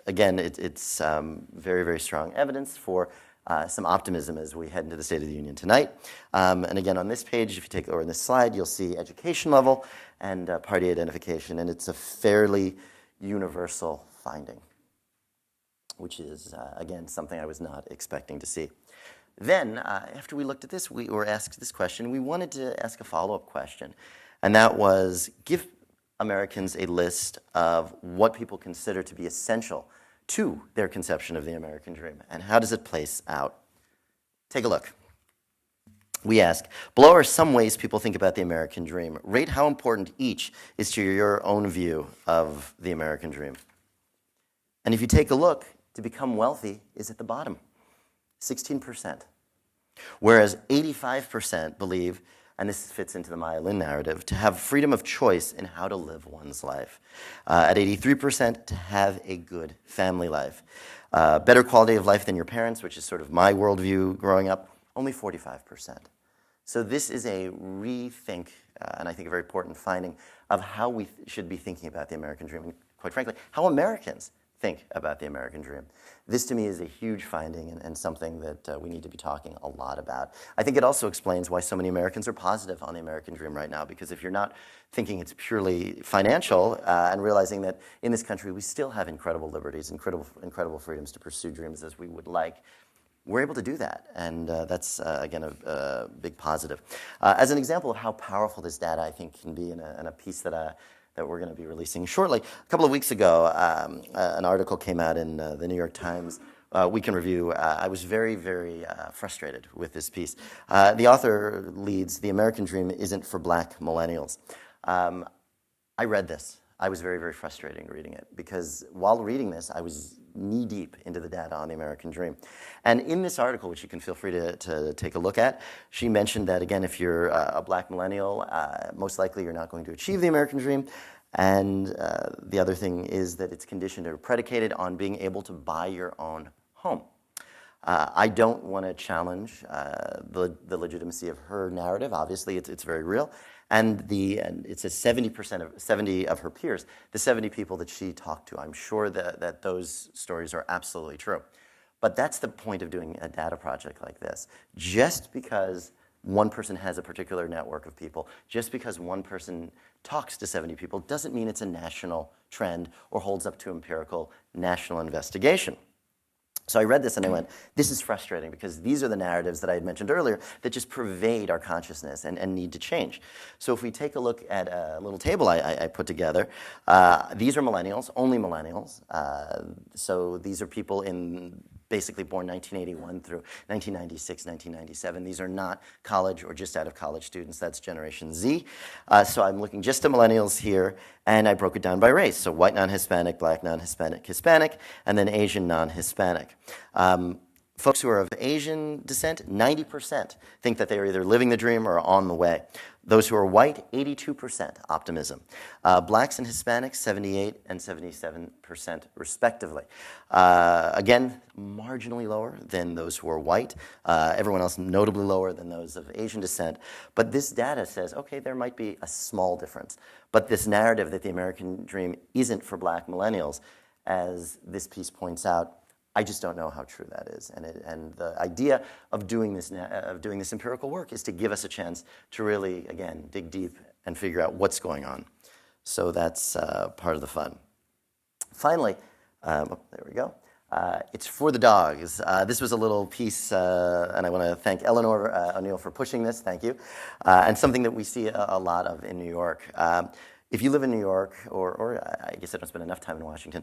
again, it's very, very strong evidence for some optimism as we head into the State of the Union tonight. And again, on this page, or in this slide, you'll see education level and party identification, and it's a fairly universal finding, which is, again, something I was not expecting to see. Then, after we looked at this, we were asked this question. We wanted to ask a follow-up question, and that was, give Americans a list of what people consider to be essential to their conception of the American dream, and how does it place out? Take a look. We ask, below are some ways people think about the American dream. Rate how important each is to your own view of the American dream. And if you take a look, to become wealthy is at the bottom, 16%. Whereas 85% believe, and this fits into the Maya Lin narrative, to have freedom of choice in how to live one's life. At 83%, to have a good family life. Better quality of life than your parents, which is sort of my worldview growing up, only 45%. So this is a rethink, and I think a very important finding, of how we should be thinking about the American dream, and quite frankly, how Americans think about the American dream. This, to me, is a huge finding and something that we need to be talking a lot about. I think it also explains why so many Americans are positive on the American dream right now, because if you're not thinking it's purely financial and realizing that in this country we still have incredible liberties, incredible freedoms to pursue dreams as we would like, we're able to do that, and that's, again, a big positive. As an example of how powerful this data, I think, can be in a piece that we're going to be releasing shortly. A couple of weeks ago, an article came out in the New York Times Week in Review. I was very, very frustrated with this piece. The author leads, "The American Dream Isn't for Black Millennials." I read this. I was very, very frustrated reading it, because while reading this, I was knee-deep into the data on the American dream. And in this article, which you can feel free to take a look at, she mentioned that, again, if you're a black millennial, most likely you're not going to achieve the American dream. And the other thing is that it's conditioned or predicated on being able to buy your own home. I don't want to challenge the legitimacy of her narrative. Obviously, it's very real. And it says 70% of her peers, the 70 people that she talked to, I'm sure that those stories are absolutely true. But that's the point of doing a data project like this. Just because one person has a particular network of people, just because one person talks to 70 people, doesn't mean it's a national trend or holds up to empirical national investigation. So I read this and I went, this is frustrating, because these are the narratives that I had mentioned earlier that just pervade our consciousness and need to change. So if we take a look at a little table I put together, these are millennials, only millennials. So these are people basically born 1981 through 1996, 1997. These are not college or just out of college students. That's Generation Z. So I'm looking just at millennials here, and I broke it down by race. So white non-Hispanic, black non-Hispanic, Hispanic, and then Asian non-Hispanic. Folks who are of Asian descent, 90% think that they are either living the dream or on the way. Those who are white, 82% optimism. Blacks and Hispanics, 78 and 77% respectively. Again, marginally lower than those who are white. Everyone else notably lower than those of Asian descent. But this data says, okay, there might be a small difference. But this narrative that the American dream isn't for black millennials, as this piece points out, I just don't know how true that is. And the idea of doing this empirical work is to give us a chance to really, again, dig deep and figure out what's going on. So that's part of the fun. Finally, there we go. It's for the dogs. This was a little piece, and I want to thank Eleanor O'Neill for pushing this. Thank you. And something that we see a lot of in New York. If you live in New York, or I guess I don't spend enough time in Washington,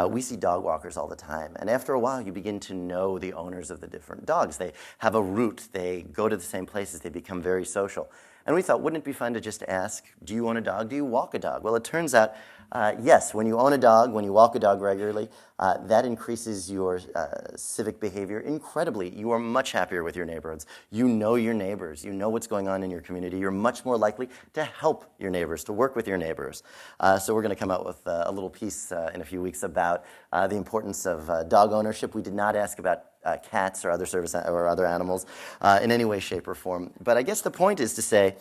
we see dog walkers all the time. And after a while, you begin to know the owners of the different dogs. They have a route. They go to the same places. They become very social. And we thought, wouldn't it be fun to just ask, do you own a dog? Do you walk a dog? Well, it turns out, yes, when you own a dog, when you walk a dog regularly, that increases your civic behavior incredibly. You are much happier with your neighborhoods. You know your neighbors. You know what's going on in your community. You're much more likely to help your neighbors, to work with your neighbors. So we're going to come out with a little piece in a few weeks about the importance of dog ownership. We did not ask about cats or other animals in any way, shape, or form. But I guess the point is to say,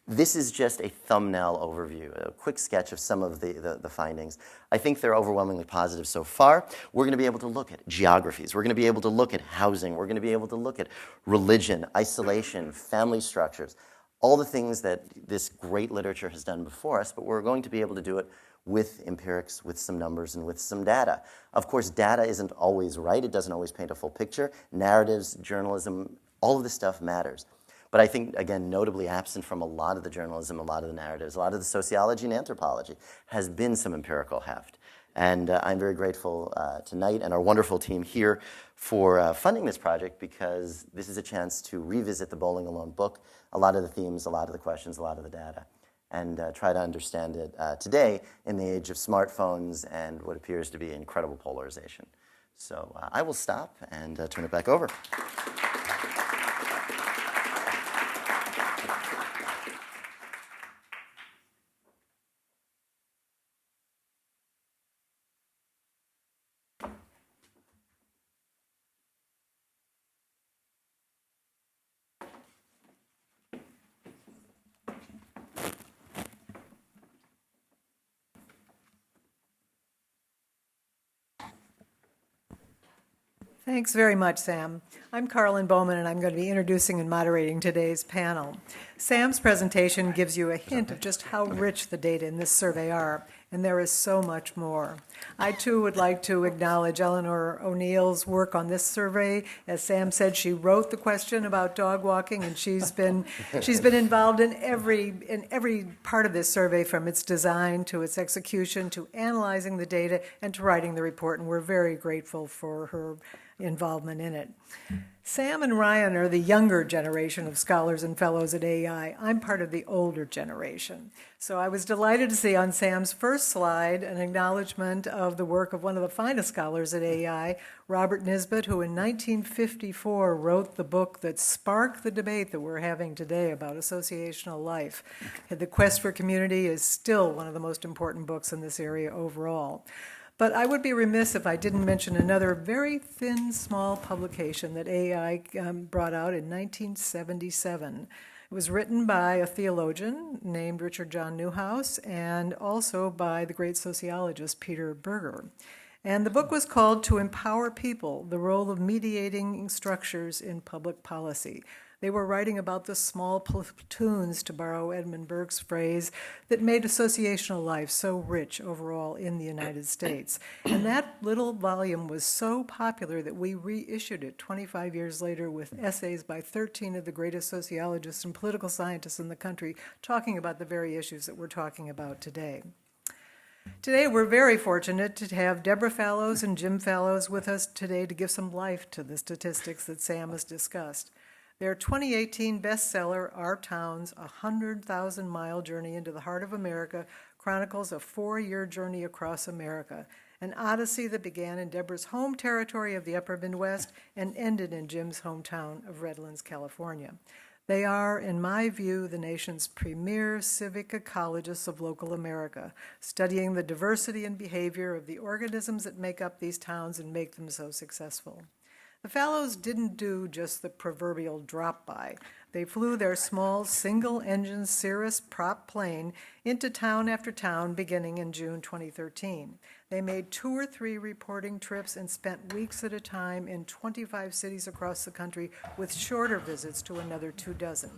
this is just a thumbnail overview, a quick sketch of some of the findings. I think they're overwhelmingly positive so far. We're going to be able to look at geographies. We're going to be able to look at housing. We're going to be able to look at religion, isolation, family structures, all the things that this great literature has done before us, but we're going to be able to do it with empirics, with some numbers, and with some data. Of course, data isn't always right. It doesn't always paint a full picture. Narratives, journalism, all of this stuff matters. But I think, again, notably absent from a lot of the journalism, a lot of the narratives, a lot of the sociology and anthropology has been some empirical heft. And I'm very grateful tonight and our wonderful team here for funding this project, because this is a chance to revisit the Bowling Alone book, a lot of the themes, a lot of the questions, a lot of the data, and try to understand it today in the age of smartphones and what appears to be incredible polarization. So I will stop and turn it back over. Thanks very much, Sam. I'm Carlin Bowman, and I'm going to be introducing and moderating today's panel. Sam's presentation gives you a hint of just how rich the data in this survey are, and there is so much more. I, too, would like to acknowledge Eleanor O'Neill's work on this survey. As Sam said, she wrote the question about dog walking, and she's been involved in every part of this survey, from its design to its execution to analyzing the data and to writing the report, and we're very grateful for her involvement in it. Sam and Ryan are the younger generation of scholars and fellows at AEI. I'm part of the older generation. So I was delighted to see on Sam's first slide an acknowledgement of the work of one of the finest scholars at AEI, Robert Nisbet, who in 1954 wrote the book that sparked the debate that we're having today about associational life. The Quest for Community is still one of the most important books in this area overall. But I would be remiss if I didn't mention another very thin, small publication that AEI brought out in 1977. It was written by a theologian named Richard John Newhouse and also by the great sociologist Peter Berger. And the book was called To Empower People, the Role of Mediating Structures in Public Policy. They were writing about the small platoons, to borrow Edmund Burke's phrase, that made associational life so rich overall in the United States. And that little volume was so popular that we reissued it 25 years later with essays by 13 of the greatest sociologists and political scientists in the country talking about the very issues that we're talking about today. Today, we're very fortunate to have Deborah Fallows and Jim Fallows with us today to give some life to the statistics that Sam has discussed. Their 2018 bestseller, Our Towns, a 100,000-mile journey into the heart of America, chronicles a 4-year journey across America, an odyssey that began in Deborah's home territory of the upper Midwest and ended in Jim's hometown of Redlands, California. They are, in my view, the nation's premier civic ecologists of local America, studying the diversity and behavior of the organisms that make up these towns and make them so successful. The Fallows didn't do just the proverbial drop-by. They flew their small single-engine Cirrus prop plane into town after town beginning in June 2013. They made 2 or 3 reporting trips and spent weeks at a time in 25 cities across the country with shorter visits to another 24.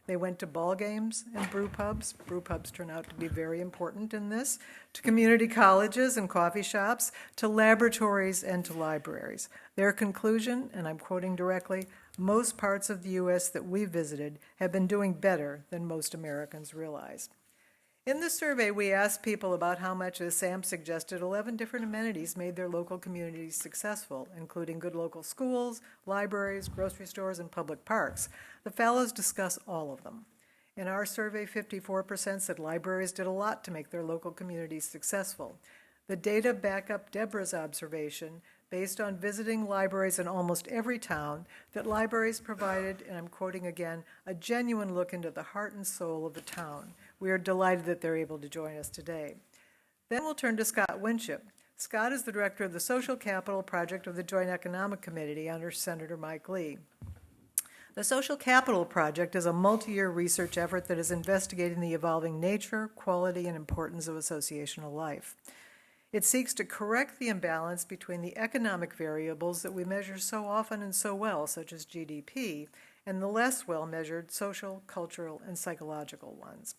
They went to ball games and brew pubs. Brew pubs turn out to be very important in this, to community colleges and coffee shops, to laboratories and to libraries. Their conclusion, and I'm quoting directly, most parts of the U.S. that we visited have been doing better than most Americans realize. In the survey, we asked people about how much, as Sam suggested, 11 different amenities made their local communities successful, including good local schools, libraries, grocery stores, and public parks. The Fallows discuss all of them. In our survey, 54% said libraries did a lot to make their local communities successful. The data back up Deborah's observation, based on visiting libraries in almost every town, that libraries provided, and I'm quoting again, a genuine look into the heart and soul of the town. We are delighted that they're able to join us today. Then we'll turn to Scott Winship. Scott is the director of the Social Capital Project of the Joint Economic Committee under Senator Mike Lee. The Social Capital Project is a multi-year research effort that is investigating the evolving nature, quality, and importance of associational life. It seeks to correct the imbalance between the economic variables that we measure so often and so well, such as GDP, and the less well-measured social, cultural, and psychological ones.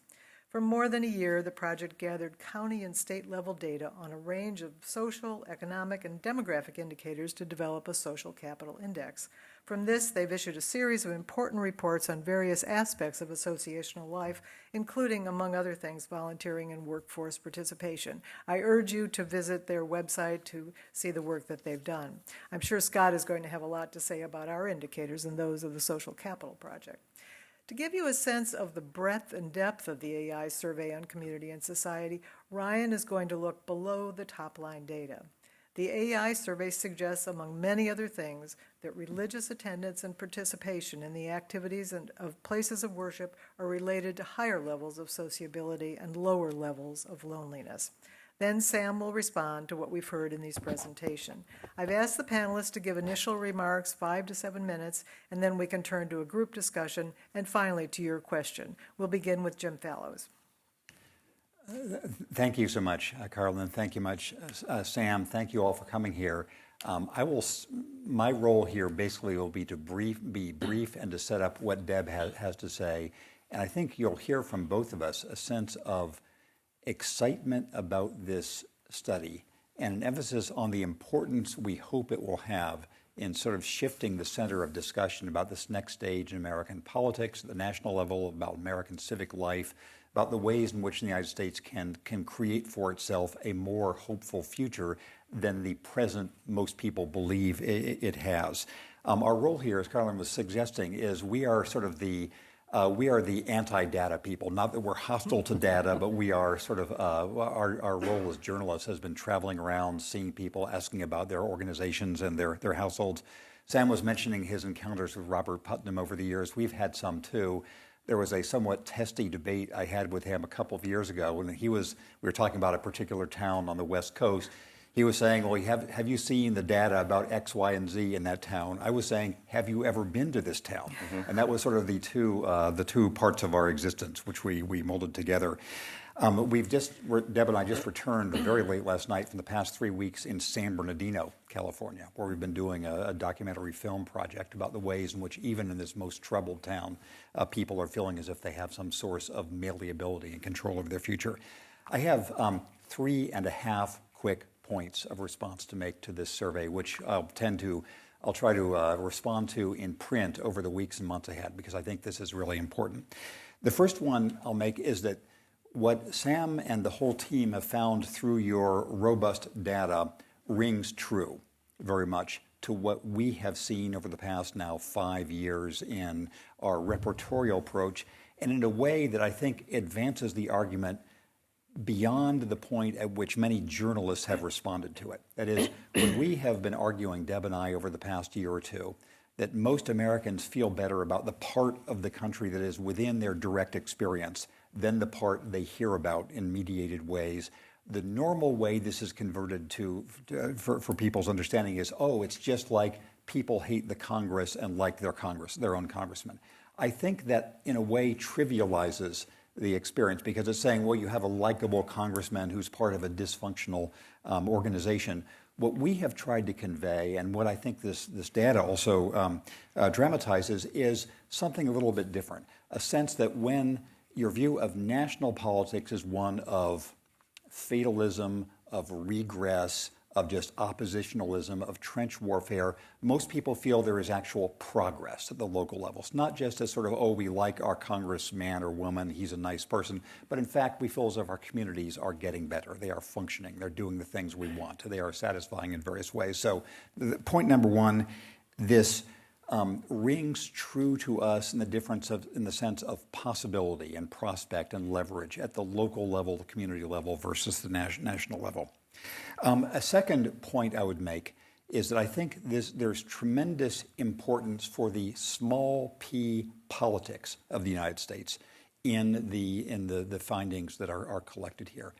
For more than a year, the project gathered county and state-level data on a range of social, economic, and demographic indicators to develop a social capital index. From this, they've issued a series of important reports on various aspects of associational life, including, among other things, volunteering and workforce participation. I urge you to visit their website to see the work that they've done. I'm sure Scott is going to have a lot to say about our indicators and those of the Social Capital Project. To give you a sense of the breadth and depth of the AEI survey on community and society, Ryan is going to look below the top-line data. The AEI survey suggests, among many other things, that religious attendance and participation in the activities of places of worship are related to higher levels of sociability and lower levels of loneliness. Then Sam will respond to what we've heard in these presentations. I've asked the panelists to give initial remarks, 5 to 7 minutes, and then we can turn to a group discussion, and finally to your question. We'll begin with Jim Fallows. Thank you so much, Carolyn. Thank you much, Sam. Thank you all for coming here. My role here basically will be to be brief and to set up what Deb has to say. And I think you'll hear from both of us a sense of excitement about this study and an emphasis on the importance we hope it will have in sort of shifting the center of discussion about this next stage in American politics, at the national level, about American civic life, about the ways in which the United States can create for itself a more hopeful future than the present most people believe it has. Our role here, as Carolyn was suggesting, is we are sort of the anti-data people. Not that we're hostile to data, but we are sort of, our role as journalists has been traveling around, seeing people, asking about their organizations and their households. Sam was mentioning his encounters with Robert Putnam over the years. We've had some too. There was a somewhat testy debate I had with him a couple of years ago when we were talking about a particular town on the West Coast. He was saying, well, have you seen the data about X, Y, and Z in that town? I was saying, have you ever been to this town? Mm-hmm. And that was sort of the two parts of our existence, which we molded together. Deb and I just returned very late last night from the past 3 weeks in San Bernardino, California, where we've been doing a documentary film project about the ways in which even in this most troubled town, people are feeling as if they have some source of malleability and control over their future. I have 3.5 quick points of response to make to this survey, which I'll try to respond to in print over the weeks and months ahead, because I think this is really important. The first one I'll make is that what Sam and the whole team have found through your robust data rings true very much to what we have seen over the past now 5 years in our reportorial approach, and in a way that I think advances the argument beyond the point at which many journalists have responded to it. That is, when we have been arguing, Deb and I, over the past year or two, that most Americans feel better about the part of the country that is within their direct experience than the part they hear about in mediated ways. The normal way this is converted for people's understanding is, it's just like people hate the Congress and like their own congressman. I think that in a way trivializes the experience, because it's saying, well, you have a likable congressman who's part of a dysfunctional organization. What we have tried to convey, and what I think this data also dramatizes, is something a little bit different. A sense that when your view of national politics is one of fatalism, of regress, of just oppositionalism, of trench warfare, most people feel there is actual progress at the local levels. Not just as sort of, we like our congressman or woman, he's a nice person, but in fact we feel as if our communities are getting better. They are functioning. They're doing the things we want. They are satisfying in various ways. So point number one, this rings true to us in the sense of possibility and prospect and leverage at the local level, the community level versus the national level. A second point I would make is that I think there's tremendous importance for the small p politics of the United States in the findings that are collected here.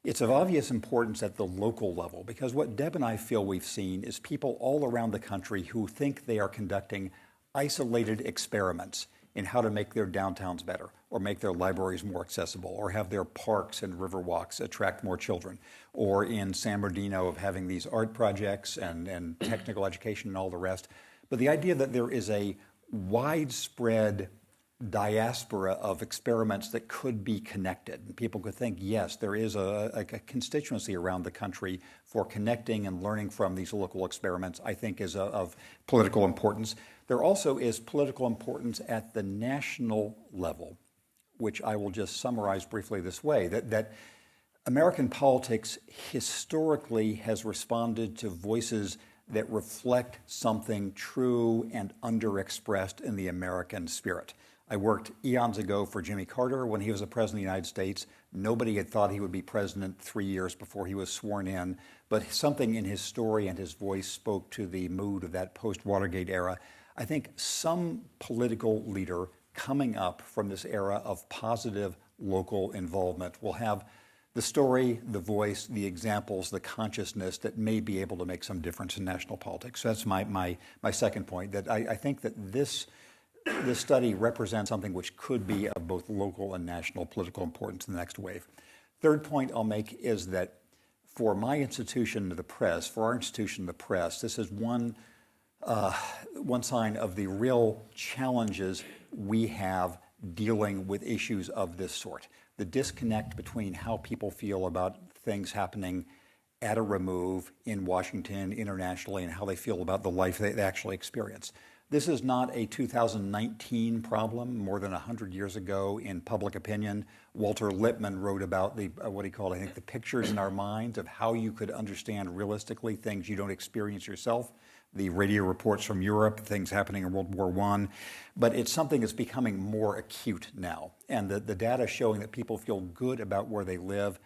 It's of obvious importance at the local level, because what Deb and I feel we've seen is people all around the country who think they are conducting isolated experiments in how to make their downtowns better, or make their libraries more accessible, or have their parks and riverwalks attract more children, or in San Bernardino of having these art projects and technical education and all the rest. But the idea that there is a widespread diaspora of experiments that could be connected. And people could think, yes, there is a constituency around the country for connecting and learning from these local experiments, I think is of political importance. There also is political importance at the national level, which I will just summarize briefly this way, that American politics historically has responded to voices that reflect something true and underexpressed in the American spirit. I worked eons ago for Jimmy Carter when he was the president of the United States. Nobody had thought he would be president 3 years before he was sworn in, but something in his story and his voice spoke to the mood of that post-Watergate era. I think some political leader coming up from this era of positive local involvement will have the story, the voice, the examples, the consciousness that may be able to make some difference in national politics. So that's my second point, that I think that this study represents something which could be of both local and national political importance in the next wave. Third point I'll make is that for my institution, the press, for our institution, the press, this is one sign of the real challenges we have dealing with issues of this sort. The disconnect between how people feel about things happening at a remove in Washington, internationally, and how they feel about the life they actually experience. This is not a 2019 problem. More than 100 years ago, in public opinion, Walter Lippmann wrote about what he called, I think, the pictures in our minds of how you could understand realistically things you don't experience yourself. The radio reports from Europe, things happening in World War I. But it's something that's becoming more acute now. And the data showing that people feel good about where they live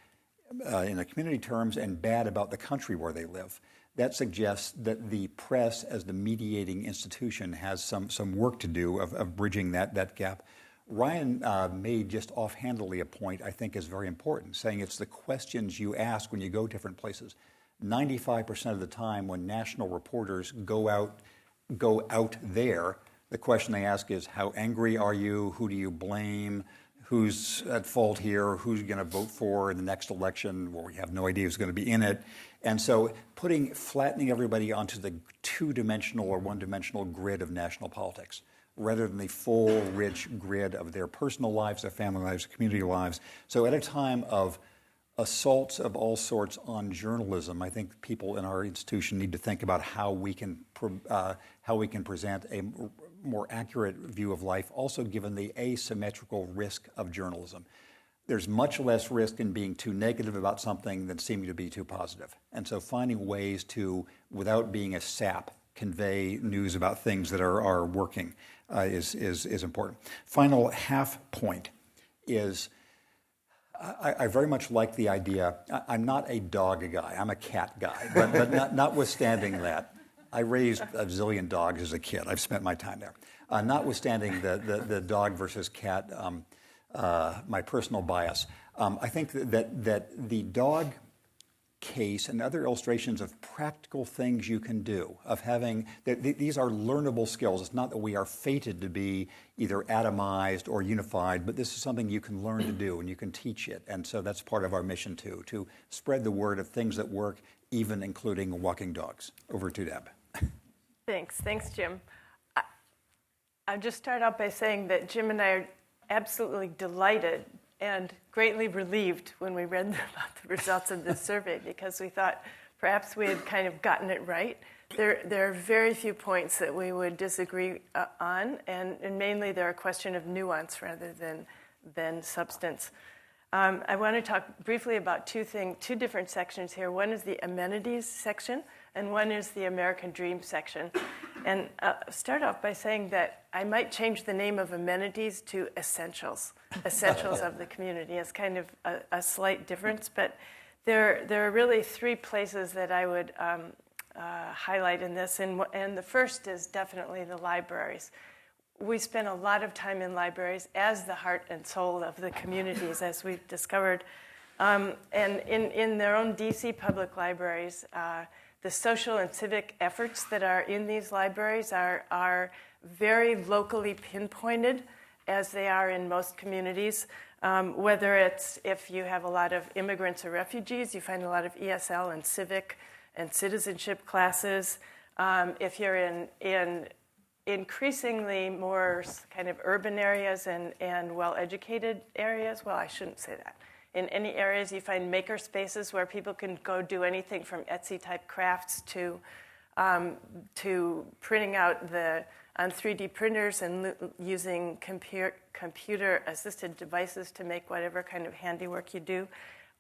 in the community terms and bad about the country where they live. That suggests that the press, as the mediating institution, has some work to do of bridging that gap. Ryan made just offhandedly a point I think is very important, saying it's the questions you ask when you go different places. 95% of the time when national reporters go out there, the question they ask is, how angry are you? Who do you blame? Who's at fault here? Who's you going to vote for in the next election? Well, we have no idea who's going to be in it. And so flattening everybody onto the two-dimensional or one-dimensional grid of national politics, rather than the full, rich grid of their personal lives, their family lives, their community lives. So at a time of assaults of all sorts on journalism, I think people in our institution need to think about how we can present a more accurate view of life, also given the asymmetrical risk of journalism. There's much less risk in being too negative about something than seeming to be too positive. And so finding ways to, without being a sap, convey news about things that are working is important. Final half point is, I very much like the idea. I'm not a dog guy. I'm a cat guy. But notwithstanding that, I raised a zillion dogs as a kid. I've spent my time there. Notwithstanding the dog versus cat, my personal bias, I think that the dog case and other illustrations of practical things you can do, of having, these are learnable skills. It's not that we are fated to be either atomized or unified, but this is something you can learn to do and you can teach it. And so that's part of our mission too, to spread the word of things that work, even including walking dogs. Over to Deb. Thanks, Jim. I'll just start out by saying that Jim and I are absolutely delighted and greatly relieved when we read about the results of this survey, because we thought perhaps we had kind of gotten it right. There are very few points that we would disagree on, and mainly they're a question of nuance rather than substance. I want to talk briefly about two different sections here. One is the amenities section, and one is the American Dream section. And start off by saying that I might change the name of amenities to essentials of the community. It's kind of a slight difference, but there are really three places that I would highlight in this, and the first is definitely the libraries. We spend a lot of time in libraries as the heart and soul of the communities, as we've discovered. And in their own DC public libraries, the social and civic efforts that are in these libraries are very locally pinpointed, as they are in most communities. Whether it's if you have a lot of immigrants or refugees, you find a lot of ESL and civic and citizenship classes. If you're in increasingly more kind of urban areas and well-educated areas, well, I shouldn't say that. In any areas, you find maker spaces where people can go do anything from Etsy-type crafts to printing out on 3D printers and using computer-assisted devices to make whatever kind of handiwork you do.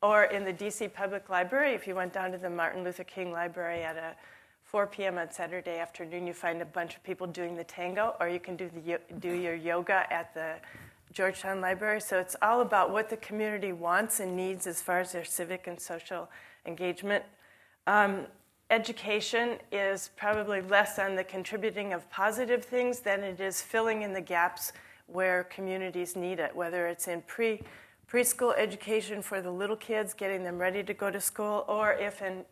Or in the DC Public Library, if you went down to the Martin Luther King Library at 4 p.m. on Saturday afternoon, you find a bunch of people doing the tango, or you can do your yoga at the Georgetown Library. So it's all about what the community wants and needs as far as their civic and social engagement. Education is probably less on the contributing of positive things than it is filling in the gaps where communities need it, whether it's in preschool education for the little kids, getting them ready to go to school, or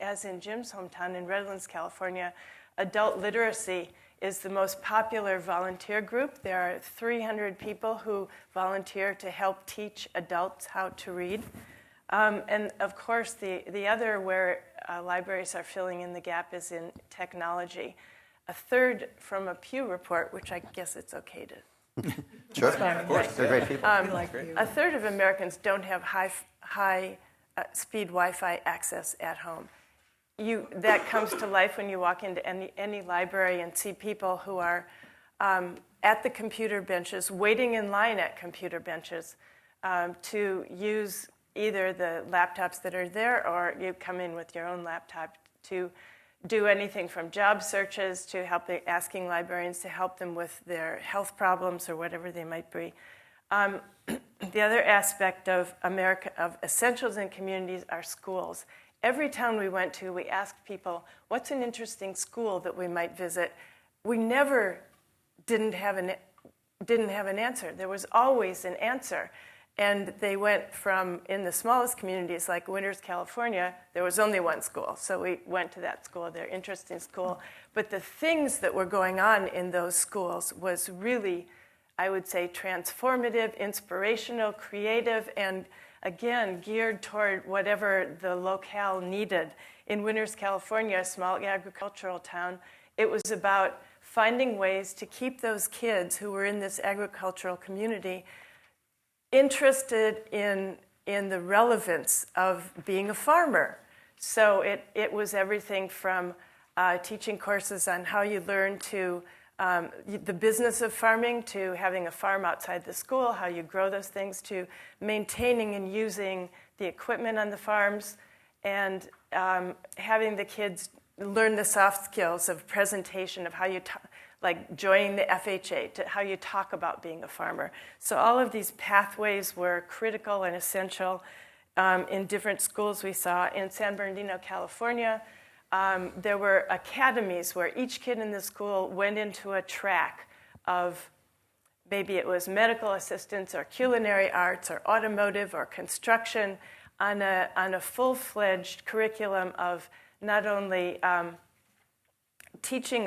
as in Jim's hometown in Redlands, California, adult literacy is the most popular volunteer group. There are 300 people who volunteer to help teach adults how to read. And of course, the other where libraries are filling in the gap is in technology. A third from a Pew report, which I guess it's okay to. Sure, of course, they're great people. We like you. A third of Americans don't have high speed Wi-Fi access at home. That comes to life when you walk into any library and see people who are at the computer benches, waiting in line at computer benches to use either the laptops that are there, or you come in with your own laptop to do anything from job searches to asking librarians to help them with their health problems or whatever they might be. The other aspect of essentials in communities are schools. Every town we went to, we asked people, what's an interesting school that we might visit? We never didn't have an answer. There was always an answer. And they went from, in the smallest communities like Winters, California, there was only one school. So we went to that school, their interesting school. But the things that were going on in those schools was really, I would say, transformative, inspirational, creative, and again, geared toward whatever the locale needed. In Winters, California, a small agricultural town, it was about finding ways to keep those kids who were in this agricultural community interested in the relevance of being a farmer. So it was everything from teaching courses on how you learn to the business of farming, to having a farm outside the school, how you grow those things, to maintaining and using the equipment on the farms, and having the kids learn the soft skills of presentation, of how you like joining the FHA, to how you talk about being a farmer. So all of these pathways were critical and essential in different schools we saw. In San Bernardino, California, there were academies where each kid in the school went into a track of maybe it was medical assistance or culinary arts or automotive or construction on a full-fledged curriculum of not only teaching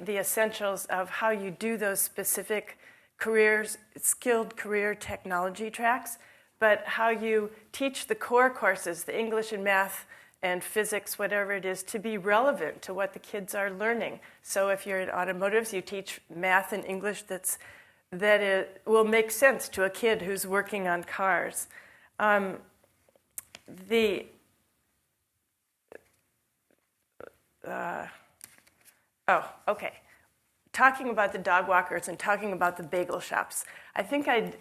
the essentials of how you do those specific careers, skilled career technology tracks, but how you teach the core courses, the English and math and physics, whatever it is, to be relevant to what the kids are learning. So if you're in automotives, you teach math and English that it will make sense to a kid who's working on cars. Okay. Talking about the dog walkers and talking about the bagel shops, I think I'd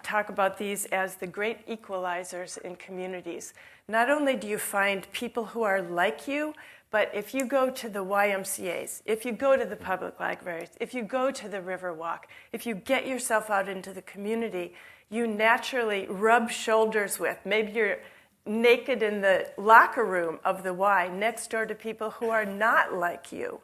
talk about these as the great equalizers in communities. Not only do you find people who are like you, but if you go to the YMCAs, if you go to the public libraries, if you go to the Riverwalk, if you get yourself out into the community, you naturally rub shoulders with. Maybe you're naked in the locker room of the Y next door to people who are not like you.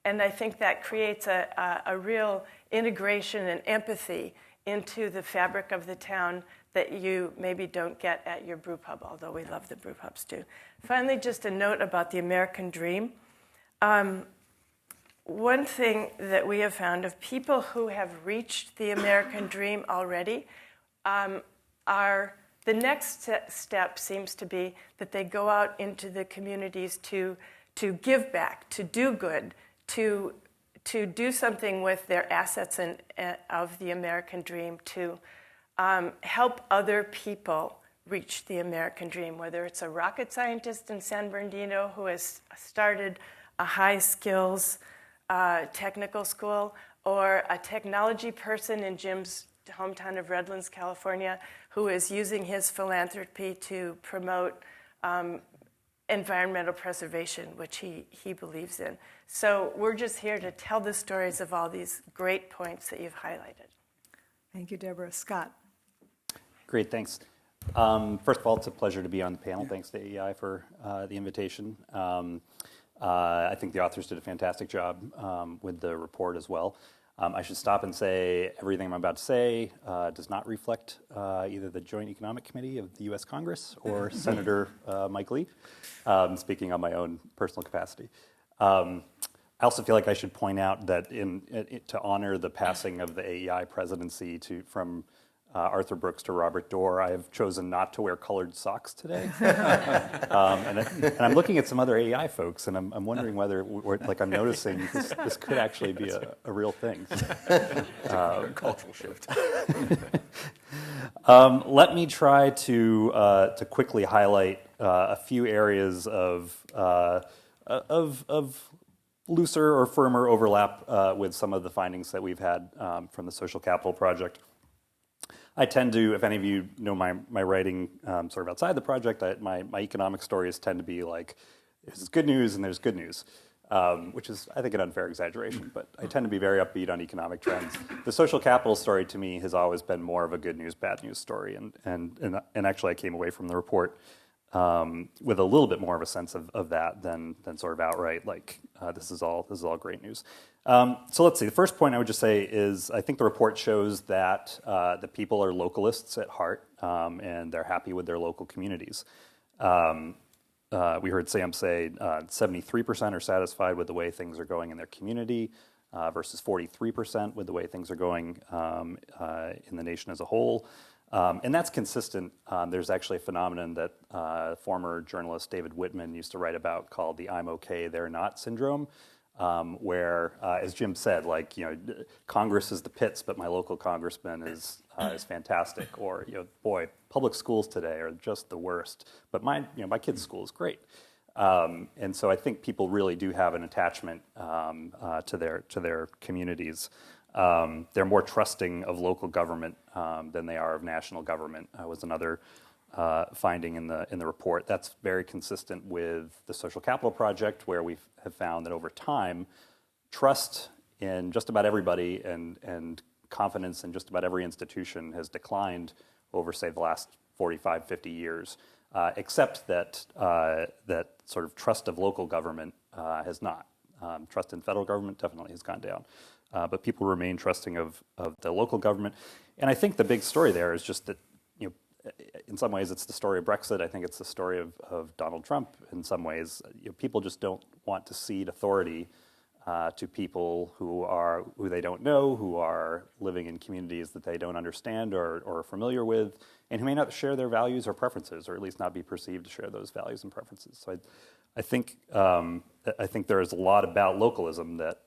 And I think that creates a real integration and empathy into the fabric of the town that you maybe don't get at your brew pub, although we love the brew pubs too. Finally, just a note about the American dream. One thing that we have found of people who have reached the American dream already are the next step seems to be that they go out into the communities to give back, to do good, to do something with their assets of the American dream, to help other people reach the American dream, whether it's a rocket scientist in San Bernardino who has started a high skills technical school, or a technology person in Jim's hometown of Redlands, California, who is using his philanthropy to promote environmental preservation, which he believes in. So we're just here to tell the stories of all these great points that you've highlighted. Thank you, Deborah. Scott. Great, thanks. First of all, it's a pleasure to be on the panel. Thanks to AEI for the invitation. I think the authors did a fantastic job with the report as well. I should stop and say everything I'm about to say does not reflect either the Joint Economic Committee of the U.S. Congress or Senator Mike Lee, speaking on my own personal capacity. I also feel like I should point out that to honor the passing of the AEI presidency from Arthur Brooks to Robert Dorr, I have chosen not to wear colored socks today. And I'm looking at some other AEI folks, and I'm wondering whether, like, I'm noticing this could actually be a real thing. Cultural shift. Let me try to quickly highlight a few areas of looser or firmer overlap with some of the findings that we've had from the Social Capital Project. I tend to, if any of you know my writing sort of outside the project, my economic stories tend to be like, there's good news and there's good news, which is, I think, an unfair exaggeration, but I tend to be very upbeat on economic trends. The social capital story to me has always been more of a good news, bad news story, and actually I came away from the report with a little bit more of a sense of that than sort of outright like this is all great news. So let's see. The first point I would just say is I think the report shows that the people are localists at heart and they're happy with their local communities. We heard Sam say 73% are satisfied with the way things are going in their community versus 43% with the way things are going in the nation as a whole. And that's consistent. There's actually a phenomenon that former journalist David Whitman used to write about called the "I'm okay, they're not" syndrome, where, as Jim said, like, Congress is the pits, but my local congressman is fantastic, or boy, public schools today are just the worst, but my kid's school is great. And so I think people really do have an attachment to their communities. They're more trusting of local government than they are of national government. Was another finding in the report. That's very consistent with the Social Capital Project, where we have found that over time, trust in just about everybody and confidence in just about every institution has declined over, say, the last 45, 50 years, except that that sort of trust of local government has not. Trust in federal government definitely has gone down. But people remain trusting of the local government. And I think the big story there is just that, in some ways it's the story of Brexit. I think it's the story of Donald Trump in some ways. People just don't want to cede authority to people who they don't know, who are living in communities that they don't understand or are familiar with, and who may not share their values or preferences, or at least not be perceived to share those values and preferences. So I think there is a lot about localism that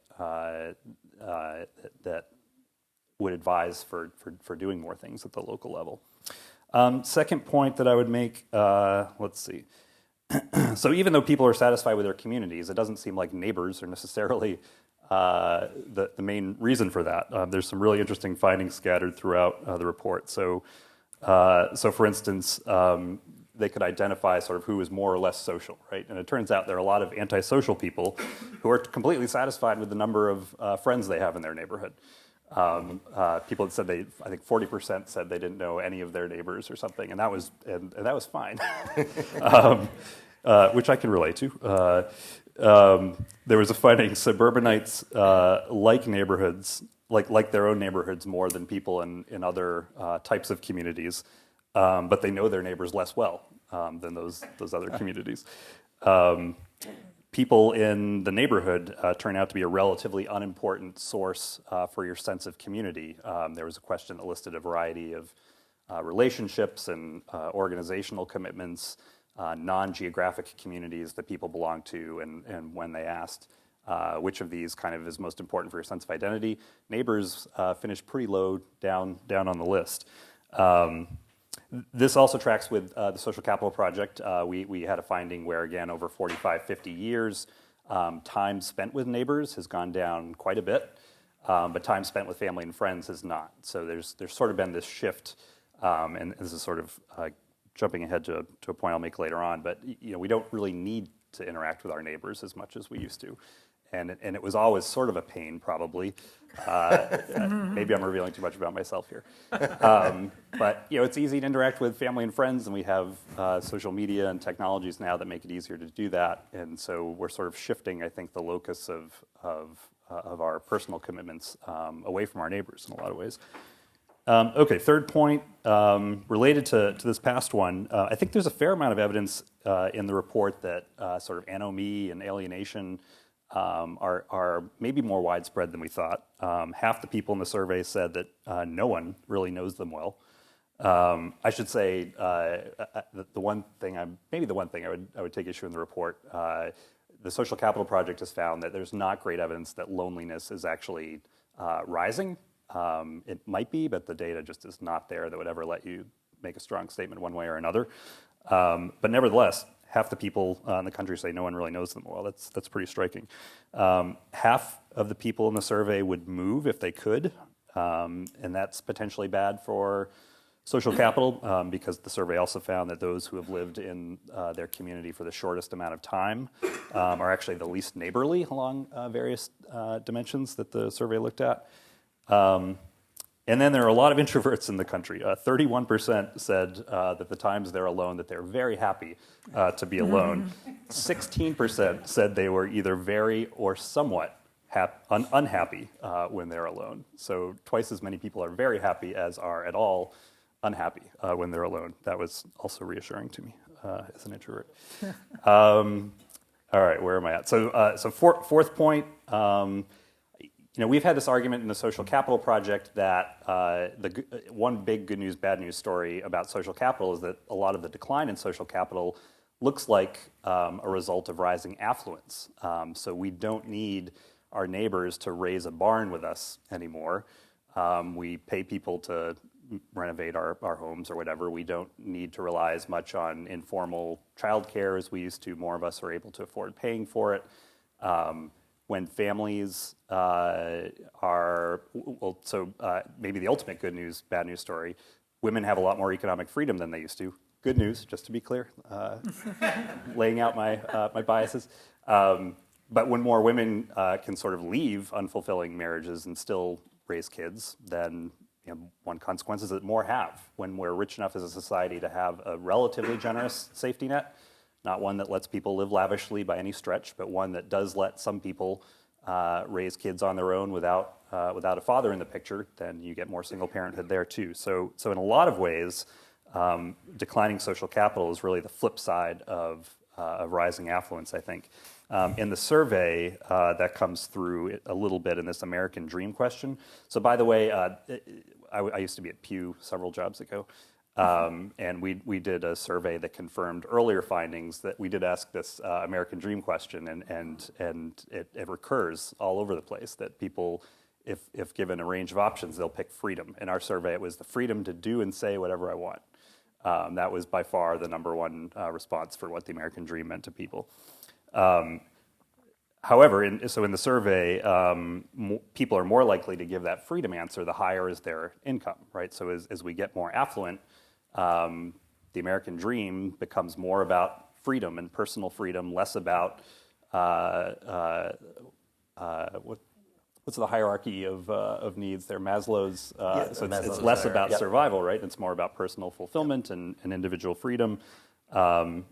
would advise for doing more things at the local level. Second point that I would make, let's see. So even though people are satisfied with their communities, it doesn't seem like neighbors are necessarily the main reason for that. There's some really interesting findings scattered throughout the report. So for instance, they could identify sort of who is more or less social, right? And it turns out there are a lot of antisocial people who are completely satisfied with the number of friends they have in their neighborhood. People had said I think 40% said they didn't know any of their neighbors or something, and that was fine, which I can relate to. There was a finding: suburbanites like neighborhoods, like their own neighborhoods more than people in other types of communities, but they know their neighbors less well than those other communities. People in the neighborhood turn out to be a relatively unimportant source for your sense of community. There was a question that listed a variety of relationships and organizational commitments, non-geographic communities that people belong to, and when they asked which of these kind of is most important for your sense of identity, neighbors finished pretty low down on the list. This also tracks with the Social Capital Project. We had a finding where, again, over 45, 50 years, time spent with neighbors has gone down quite a bit, but time spent with family and friends has not. So there's sort of been this shift, and this is sort of jumping ahead to a point I'll make later on, but we don't really need to interact with our neighbors as much as we used to. And it was always sort of a pain, probably. Maybe I'm revealing too much about myself here. But it's easy to interact with family and friends, and we have social media and technologies now that make it easier to do that. And so we're sort of shifting, I think, the locus of our personal commitments away from our neighbors in a lot of ways. Okay, third point, related to this past one, I think there's a fair amount of evidence in the report that sort of anomie and alienation are maybe more widespread than we thought. Half the people in the survey said that no one really knows them well. I should say the one thing I would take issue in the report. The Social Capital Project has found that there's not great evidence that loneliness is actually rising. It might be, but the data just is not there that would ever let you make a strong statement one way or another. But nevertheless, half the people in the country say no one really knows them well. That's pretty striking. Half of the people in the survey would move if they could, and that's potentially bad for social capital because the survey also found that those who have lived in their community for the shortest amount of time are actually the least neighborly along various dimensions that the survey looked at. And then there are a lot of introverts in the country. 31% said that the times they're alone, that they're very happy to be alone. 16% said they were either very or somewhat unhappy when they're alone. So twice as many people are very happy as are at all unhappy when they're alone. That was also reassuring to me as an introvert. All right, where am I at? So fourth point. We've had this argument in the Social Capital Project that one big good news, bad news story about social capital is that a lot of the decline in social capital looks like a result of rising affluence. So we don't need our neighbors to raise a barn with us anymore. We pay people to renovate our homes or whatever. We don't need to rely as much on informal childcare as we used to. More of us are able to afford paying for it. When families maybe the ultimate good news, bad news story, women have a lot more economic freedom than they used to. Good news, just to be clear, laying out my biases. But when more women can sort of leave unfulfilling marriages and still raise kids, then one consequence is that more have. When we're rich enough as a society to have a relatively generous safety net, not one that lets people live lavishly by any stretch, but one that does let some people raise kids on their own without a father in the picture, then you get more single parenthood there too. So in a lot of ways, declining social capital is really the flip side of rising affluence, I think. In the survey, that comes through a little bit in this American dream question. So by the way, I used to be at Pew several jobs ago. And we did a survey that confirmed earlier findings that we did ask this American dream question, and it recurs all over the place that people, if given a range of options, they'll pick freedom. In our survey, it was the freedom to do and say whatever I want. That was by far the number one response for what the American dream meant to people. However, in the survey, people are more likely to give that freedom answer the higher is their income, right? So as we get more affluent, the American dream becomes more about freedom and personal freedom, less about what's the hierarchy of needs there? Maslow's. So it's less about survival, right? It's more about personal fulfillment and individual freedom, and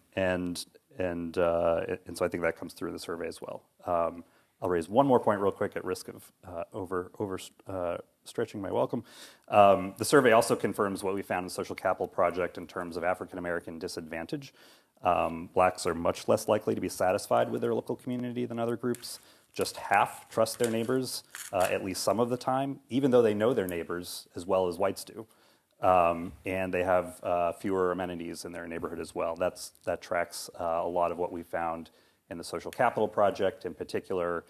so I think that comes through in the survey as well. I'll raise one more point real quick at risk of stretching my welcome. The survey also confirms what we found in the Social Capital Project in terms of African American disadvantage. Blacks are much less likely to be satisfied with their local community than other groups. Just half trust their neighbors at least some of the time, even though they know their neighbors as well as whites do. And they have fewer amenities in their neighborhood as well. That tracks a lot of what we found in the Social Capital Project, in particular,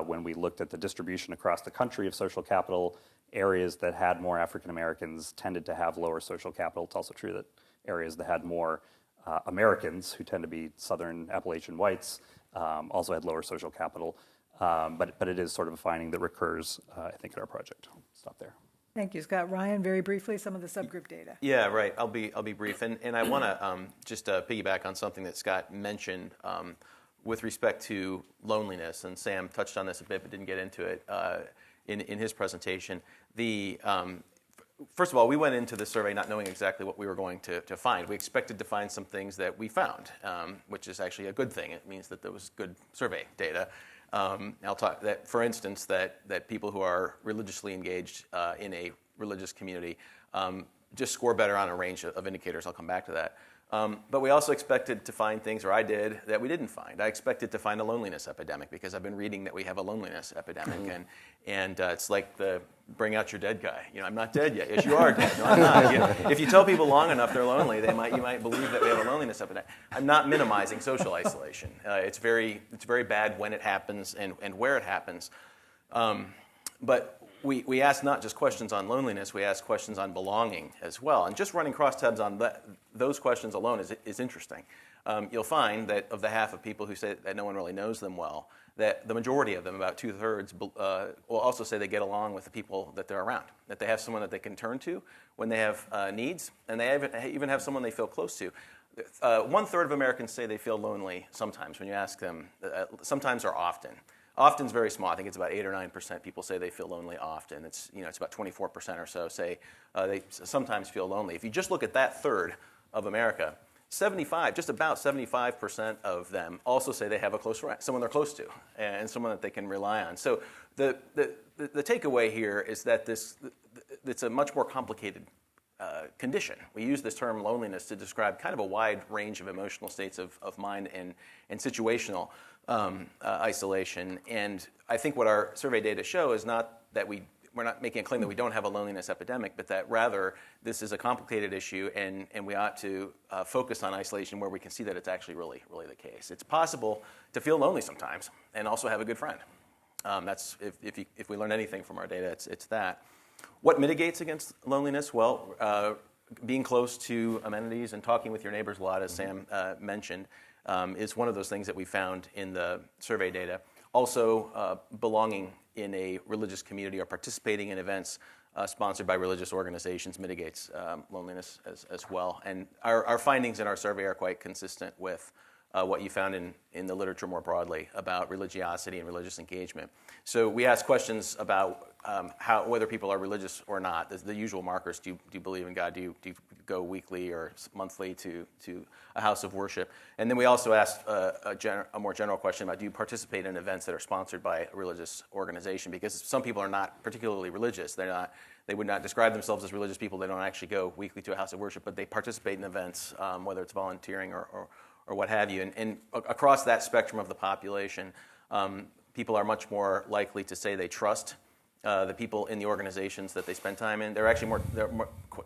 when we looked at the distribution across the country of social capital, areas that had more African Americans tended to have lower social capital. It's also true that areas that had more Americans, who tend to be Southern Appalachian whites, also had lower social capital. But it is sort of a finding that recurs, I think, in our project. I'll stop there. Thank you, Scott. Ryan, very briefly, some of the subgroup data. Yeah, right. I'll be brief, and I want to just piggyback on something that Scott mentioned with respect to loneliness, and Sam touched on this a bit but didn't get into it in his presentation. First of all, we went into the survey not knowing exactly what we were going to find. We expected to find some things that we found, which is actually a good thing. It means that there was good survey data. I'll talk that, for instance, that people who are religiously engaged in a religious community just score better on a range of indicators. I'll come back to that. But we also expected to find things, or I did, that we didn't find. I expected to find a loneliness epidemic because I've been reading that we have a loneliness epidemic, and it's like the bring out your dead guy. I'm not dead yet. Yes, you are dead. No, I'm not. If you tell people long enough they're lonely, you might believe that we have a loneliness epidemic. I'm not minimizing social isolation. It's very bad when it happens and where it happens. But we ask not just questions on loneliness, we ask questions on belonging as well. And just running crosstabs on those questions alone is interesting. You'll find that of the half of people who say that no one really knows them well, that the majority of them, about 2/3, will also say they get along with the people that they're around, that they have someone that they can turn to when they have needs, and they even have someone they feel close to. 1/3 of Americans say they feel lonely sometimes when you ask them, sometimes or often. Often is very small. I think it's about 8 or 9% people say they feel lonely often. It's about 24% or so say they sometimes feel lonely. If you just look at that third of America, just about 75% of them also say they have a close friend, someone they're close to, and someone that they can rely on. So the takeaway here is that it's a much more complicated condition. We use this term loneliness to describe kind of a wide range of emotional states of mind and situational isolation. And I think what our survey data show is not that we're not making a claim that we don't have a loneliness epidemic, but that rather this is a complicated issue, and we ought to focus on isolation where we can see that it's actually really, really the case. It's possible to feel lonely sometimes and also have a good friend. That's if we learn anything from our data, it's that. What mitigates against loneliness? Well, being close to amenities and talking with your neighbors a lot, as Sam mentioned, is one of those things that we found in the survey data. Also, belonging in a religious community or participating in events sponsored by religious organizations mitigates loneliness as well. And our findings in our survey are quite consistent with what you found in the literature more broadly about religiosity and religious engagement. So we ask questions about whether people are religious or not. The usual markers: do you believe in God? Do you go weekly or monthly to a house of worship? And then we also asked a more general question about: do you participate in events that are sponsored by a religious organization? Because some people are not particularly religious. They would not describe themselves as religious people. They don't actually go weekly to a house of worship, but they participate in events, whether it's volunteering or what have you. And across that spectrum of the population, people are much more likely to say they trust the people in the organizations that they spend time in. They're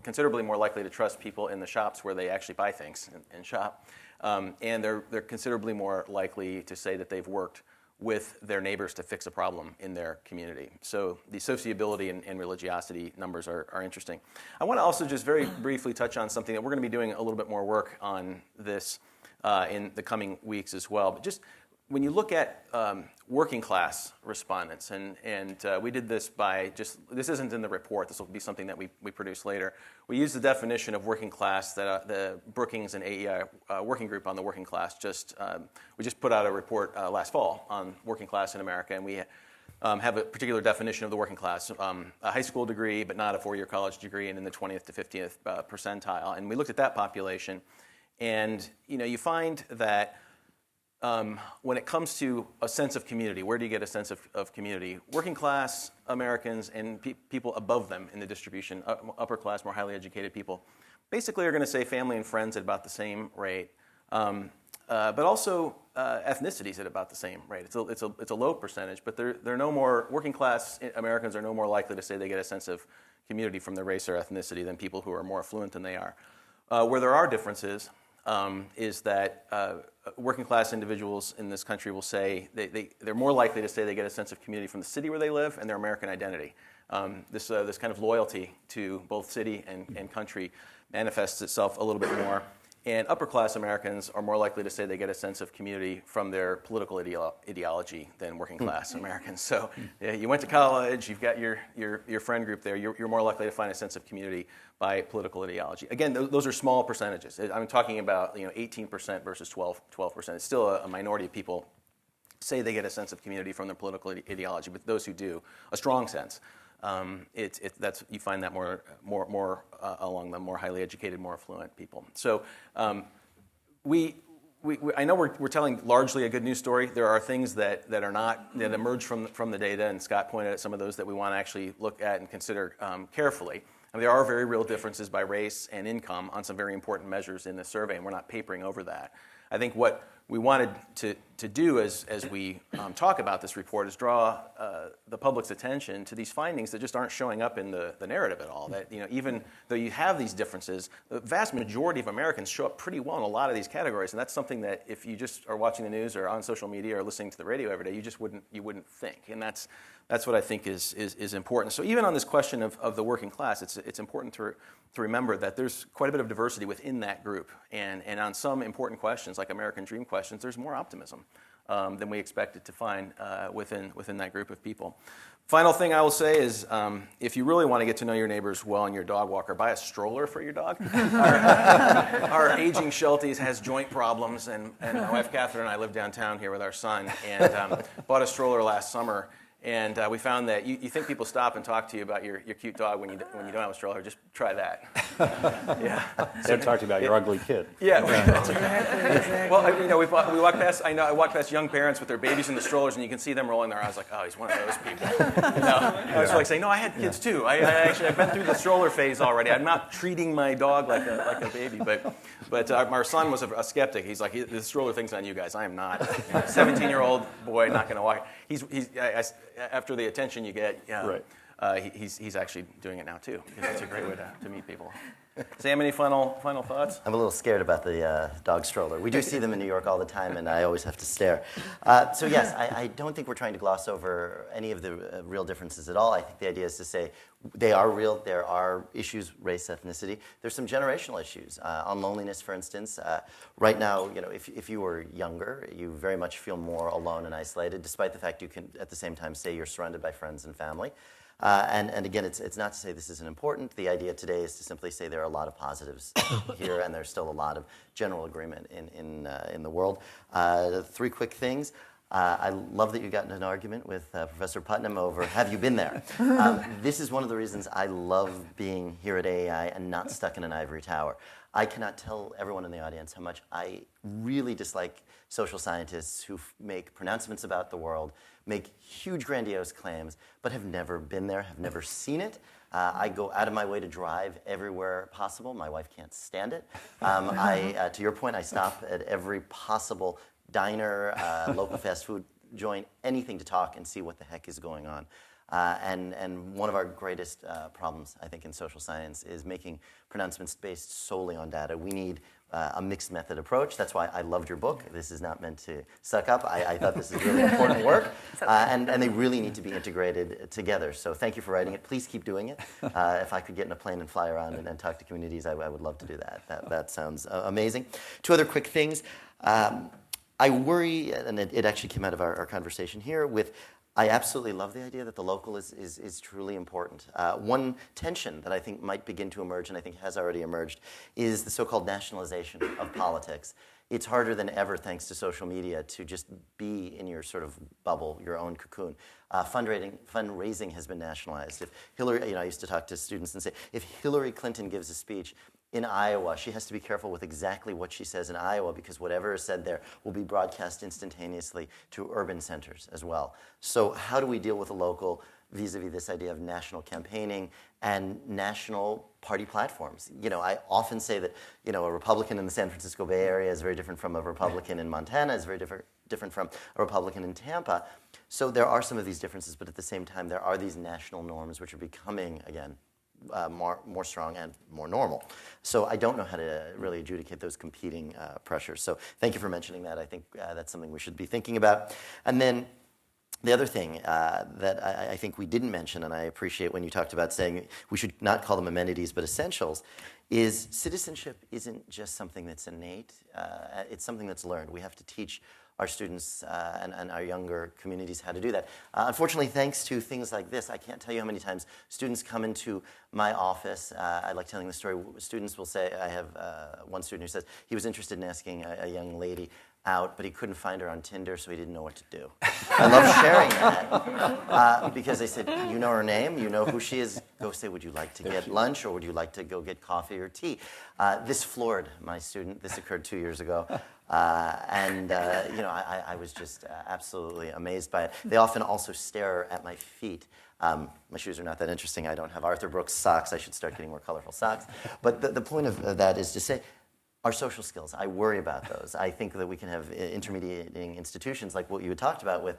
considerably more likely to trust people in the shops where they actually buy things and shop. And they're considerably more likely to say that they've worked with their neighbors to fix a problem in their community. So the sociability and religiosity numbers are interesting. I want to also just very briefly touch on something that we're going to be doing a little bit more work on this in the coming weeks as well. But just when you look at working class respondents, and we did this this isn't in the report, this will be something that we produce later. We used the definition of working class that the Brookings and AEI working group on the working class we just put out a report last fall on working class in America, and we have a particular definition of the working class, a high school degree but not a 4-year college degree, and in the 20th to 50th percentile. And we looked at that population, and you find that when it comes to a sense of community, where do you get a sense of community? Working class Americans and people above them in the distribution, upper class, more highly educated people, basically are going to say family and friends at about the same rate, but also ethnicities at about the same rate. It's a low percentage, but they're no more, working class Americans are no more likely to say they get a sense of community from their race or ethnicity than people who are more affluent than they are. Where there are differences is that working class individuals in this country will say they're more likely to say they get a sense of community from the city where they live and their American identity. This kind of loyalty to both city and country manifests itself a little bit more. And upper class Americans are more likely to say they get a sense of community from their political ideology than working class Americans. So you went to college, you've got your friend group there, you're more likely to find a sense of community by political ideology. Again, those are small percentages. I'm talking about 18% versus 12%. It's still a minority of people say they get a sense of community from their political ideology, but those who do, a strong sense. You find that more along the more highly educated, more affluent people. So I know we're telling largely a good news story. There are things that emerge from the data, and Scott pointed at some of those that we want to actually look at and consider carefully. I mean, there are very real differences by race and income on some very important measures in this survey, and we're not papering over that. I think what we wanted to do as we talk about this report is draw the public's attention to these findings that just aren't showing up in the narrative at all. That, you know, even though you have these differences, the vast majority of Americans show up pretty well in a lot of these categories, and that's something that if you just are watching the news or on social media or listening to the radio every day, you wouldn't think. And that's what I think is important. So even on this question of the working class, it's important to remember that there's quite a bit of diversity within that group. And on some important questions, like American dream questions, there's more optimism than we expected to find within that group of people. Final thing I will say is if you really want to get to know your neighbors well and your dog walker, buy a stroller for your dog. Our aging Shelties has joint problems, and my wife Catherine and I live downtown here with our son, and bought a stroller last summer. And we found that you think people stop and talk to you about your cute dog when you don't have a stroller. Just try that. Yeah. Don't talk to you about your ugly kid. Yeah. Exactly. Well, you know, we walk past. I walk past young parents with their babies in the strollers, and you can see them rolling their eyes like, oh, he's one of those people. You know? I was like saying, no, I had kids too. I've been through the stroller phase already. I'm not treating my dog like a baby, but our son was a skeptic. He's like, the stroller thing's on you guys. I am not. 17-year-old boy not going to walk. After the attention you get, right. He's actually doing it now too, because it's a great way to meet people. Sam, any final thoughts? I'm a little scared about the dog stroller. We do see them in New York all the time, and I always have to stare. So yes, I don't think we're trying to gloss over any of the real differences at all. I think the idea is to say they are real. There are issues, race, ethnicity. There's some generational issues. On loneliness, for instance. Right now, you know, if you were younger, you very much feel more alone and isolated, despite the fact you can, at the same time, say you're surrounded by friends and family. And again, it's not to say this isn't important. The idea today is to simply say there are a lot of positives here, and there's still a lot of general agreement in the world. 3 quick things. I love that you got in an argument with Professor Putnam over have you been there? This is one of the reasons I love being here at AEI and not stuck in an ivory tower. I cannot tell everyone in the audience how much I really dislike social scientists who make pronouncements about the world, make huge grandiose claims, but have never been there, have never seen it. I go out of my way to drive everywhere possible. My wife can't stand it. To your point, I stop at every possible diner, local fast food joint, anything to talk and see what the heck is going on. And one of our greatest problems, I think, in social science is making pronouncements based solely on data. We need a mixed method approach. That's why I loved your book. This is not meant to suck up. I thought this is really important work. And they really need to be integrated together. So thank you for writing it. Please keep doing it. If I could get in a plane and fly around and talk to communities, I would love to do that. That sounds amazing. 2 other quick things. I worry, and it actually came out of our conversation here, I absolutely love the idea that the local is truly important. One tension that I think might begin to emerge, and I think has already emerged, is the so-called nationalization of politics. It's harder than ever, thanks to social media, to just be in your sort of bubble, your own cocoon. Fundraising has been nationalized. If Hillary, I used to talk to students and say, if Hillary Clinton gives a speech in Iowa, she has to be careful with exactly what she says in Iowa, because whatever is said there will be broadcast instantaneously to urban centers as well. So how do we deal with the local vis-a-vis this idea of national campaigning and national party platforms? I often say that, a Republican in the San Francisco Bay Area is very different from a Republican in Montana, is very different from a Republican in Tampa. So there are some of these differences, but at the same time, there are these national norms which are becoming, again, more strong and more normal. So I don't know how to really adjudicate those competing pressures. So thank you for mentioning that. I think that's something we should be thinking about. And then the other thing that I think we didn't mention, and I appreciate when you talked about saying we should not call them amenities but essentials, is citizenship isn't just something that's innate. It's something that's learned. We have to teach our students and our younger communities how to do that. Unfortunately, thanks to things like this, I can't tell you how many times students come into my office. I like telling the story. Students will say, I have one student who says he was interested in asking a young lady out, but he couldn't find her on Tinder, so he didn't know what to do. I love sharing that because they said, you know her name, you know who she is, go say, would you like to get lunch, or would you like to go get coffee or tea? This floored my student. This occurred 2 years ago. I was just absolutely amazed by it. They often also stare at my feet. My shoes are not that interesting. I don't have Arthur Brooks socks. I should start getting more colorful socks. But the point of that is to say, our social skills, I worry about those. I think that we can have intermediating institutions like what you had talked about with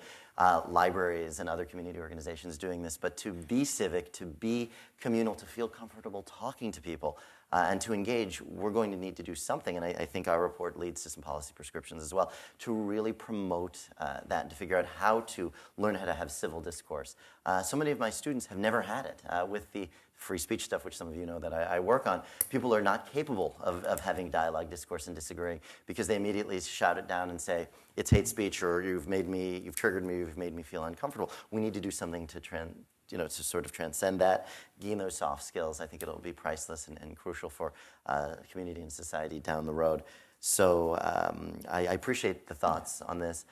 libraries and other community organizations doing this, but to be civic, to be communal, to feel comfortable talking to people, and to engage, we're going to need to do something, and I think our report leads to some policy prescriptions as well, to really promote that, to figure out how to learn how to have civil discourse. So many of my students have never had it with the free speech stuff, which some of you know that I work on. People are not capable of having dialogue, discourse, and disagreeing because they immediately shout it down and say, it's hate speech, or you've triggered me, you've made me feel uncomfortable. We need to do something to sort of transcend that, gain those soft skills. I think it'll be priceless and crucial for community and society down the road. So I appreciate the thoughts on this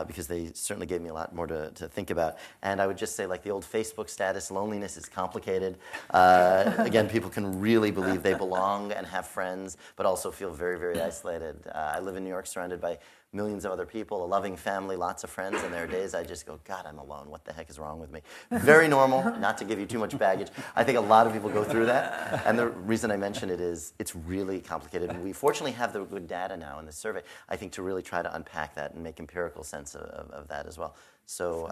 because they certainly gave me a lot more to think about. And I would just say, like the old Facebook status, loneliness is complicated. Again, people can really believe they belong and have friends, but also feel very, very isolated. I live in New York surrounded by millions of other people, a loving family, lots of friends, and there are days I just go, God, I'm alone. What the heck is wrong with me? Very normal, not to give you too much baggage. I think a lot of people go through that, and the reason I mention it is it's really complicated. We fortunately have the good data now in this survey, I think, to really try to unpack that and make empirical sense of that as well. So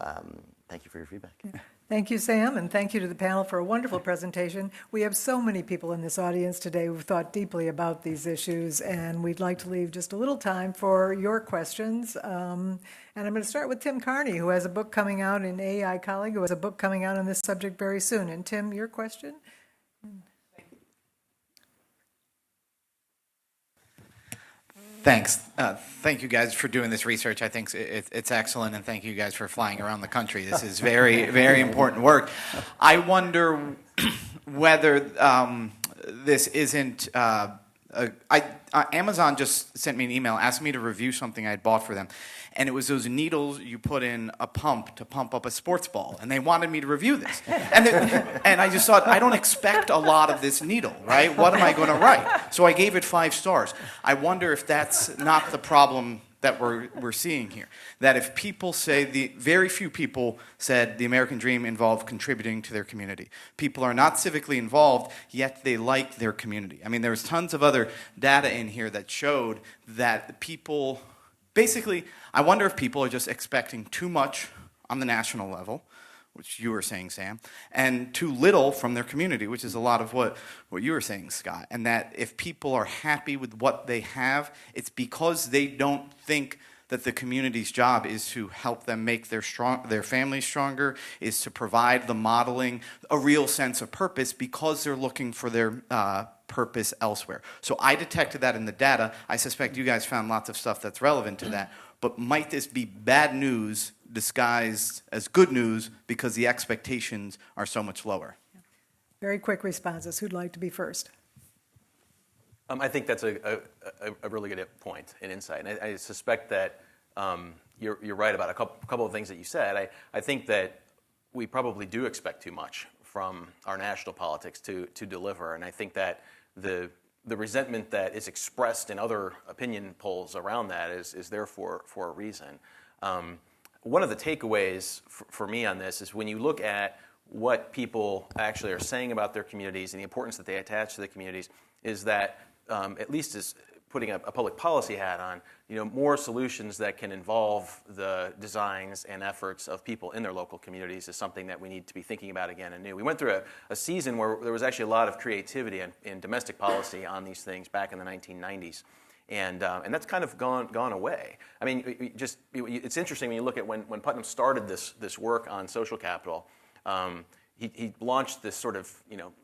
thank you for your feedback. Thank you, Sam, and thank you to the panel for a wonderful presentation. We have so many people in this audience today who've thought deeply about these issues, and we'd like to leave just a little time for your questions. And I'm going to start with Tim Carney, who has a book coming out, an AEI colleague who has a book coming out on this subject very soon. And Tim, your question? Thanks. Thank you guys for doing this research. I think it's excellent, and thank you guys for flying around the country. This is very, very important work. I wonder whether this isn't... Amazon just sent me an email asking me to review something I had bought for them. And it was those needles you put in a pump to pump up a sports ball. And they wanted me to review this. And I just thought, I don't expect a lot of this needle, right? What am I going to write? So I gave it 5 stars. I wonder if that's not the problem that we're seeing here. That if people say, very few people said the American dream involved contributing to their community. People are not civically involved, yet they like their community. I mean, there was tons of other data in here that showed that people, basically, I wonder if people are just expecting too much on the national level, which you were saying, Sam, and too little from their community, which is a lot of what you were saying, Scott. And that if people are happy with what they have, it's because they don't think that the community's job is to help them make their families stronger, is to provide the modeling, a real sense of purpose, because they're looking for their purpose elsewhere. So I detected that in the data. I suspect you guys found lots of stuff that's relevant to that. But might this be bad news disguised as good news because the expectations are so much lower? Very quick responses. Who'd like to be first? I think that's a really good point and insight. And I suspect that you're right about a couple of things that you said. I think that we probably do expect too much from our national politics to deliver. And I think that the resentment that is expressed in other opinion polls around that is there for a reason. One of the takeaways for me on this is when you look at what people actually are saying about their communities and the importance that they attach to the communities, is that at least as putting a public policy hat on, more solutions that can involve the designs and efforts of people in their local communities is something that we need to be thinking about again anew. We went through a season where there was actually a lot of creativity in domestic policy on these things back in the 1990s. And that's kind of gone away. I mean, it's interesting when you look at when Putnam started this work on social capital. He launched this sort of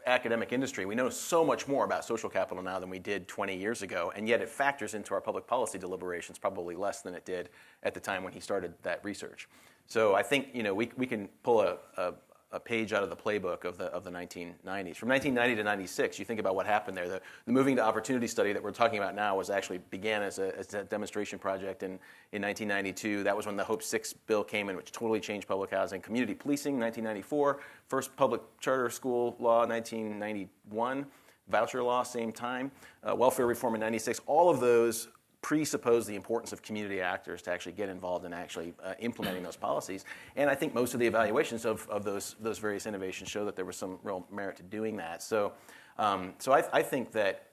academic industry. We know so much more about social capital now than we did 20 years ago, and yet it factors into our public policy deliberations probably less than it did at the time when he started that research. So I think we can pull a page out of the playbook of the 1990s. From 1990 to 96, you think about what happened there. The Moving to Opportunity study that we're talking about now began as a demonstration project in 1992. That was when the Hope 6 bill came in, which totally changed public housing. Community policing, 1994. First public charter school law, 1991. Voucher law, same time. Welfare reform in 96. All of those presuppose the importance of community actors to actually get involved in actually implementing those policies. And I think most of the evaluations of those various innovations show that there was some real merit to doing that. So I think that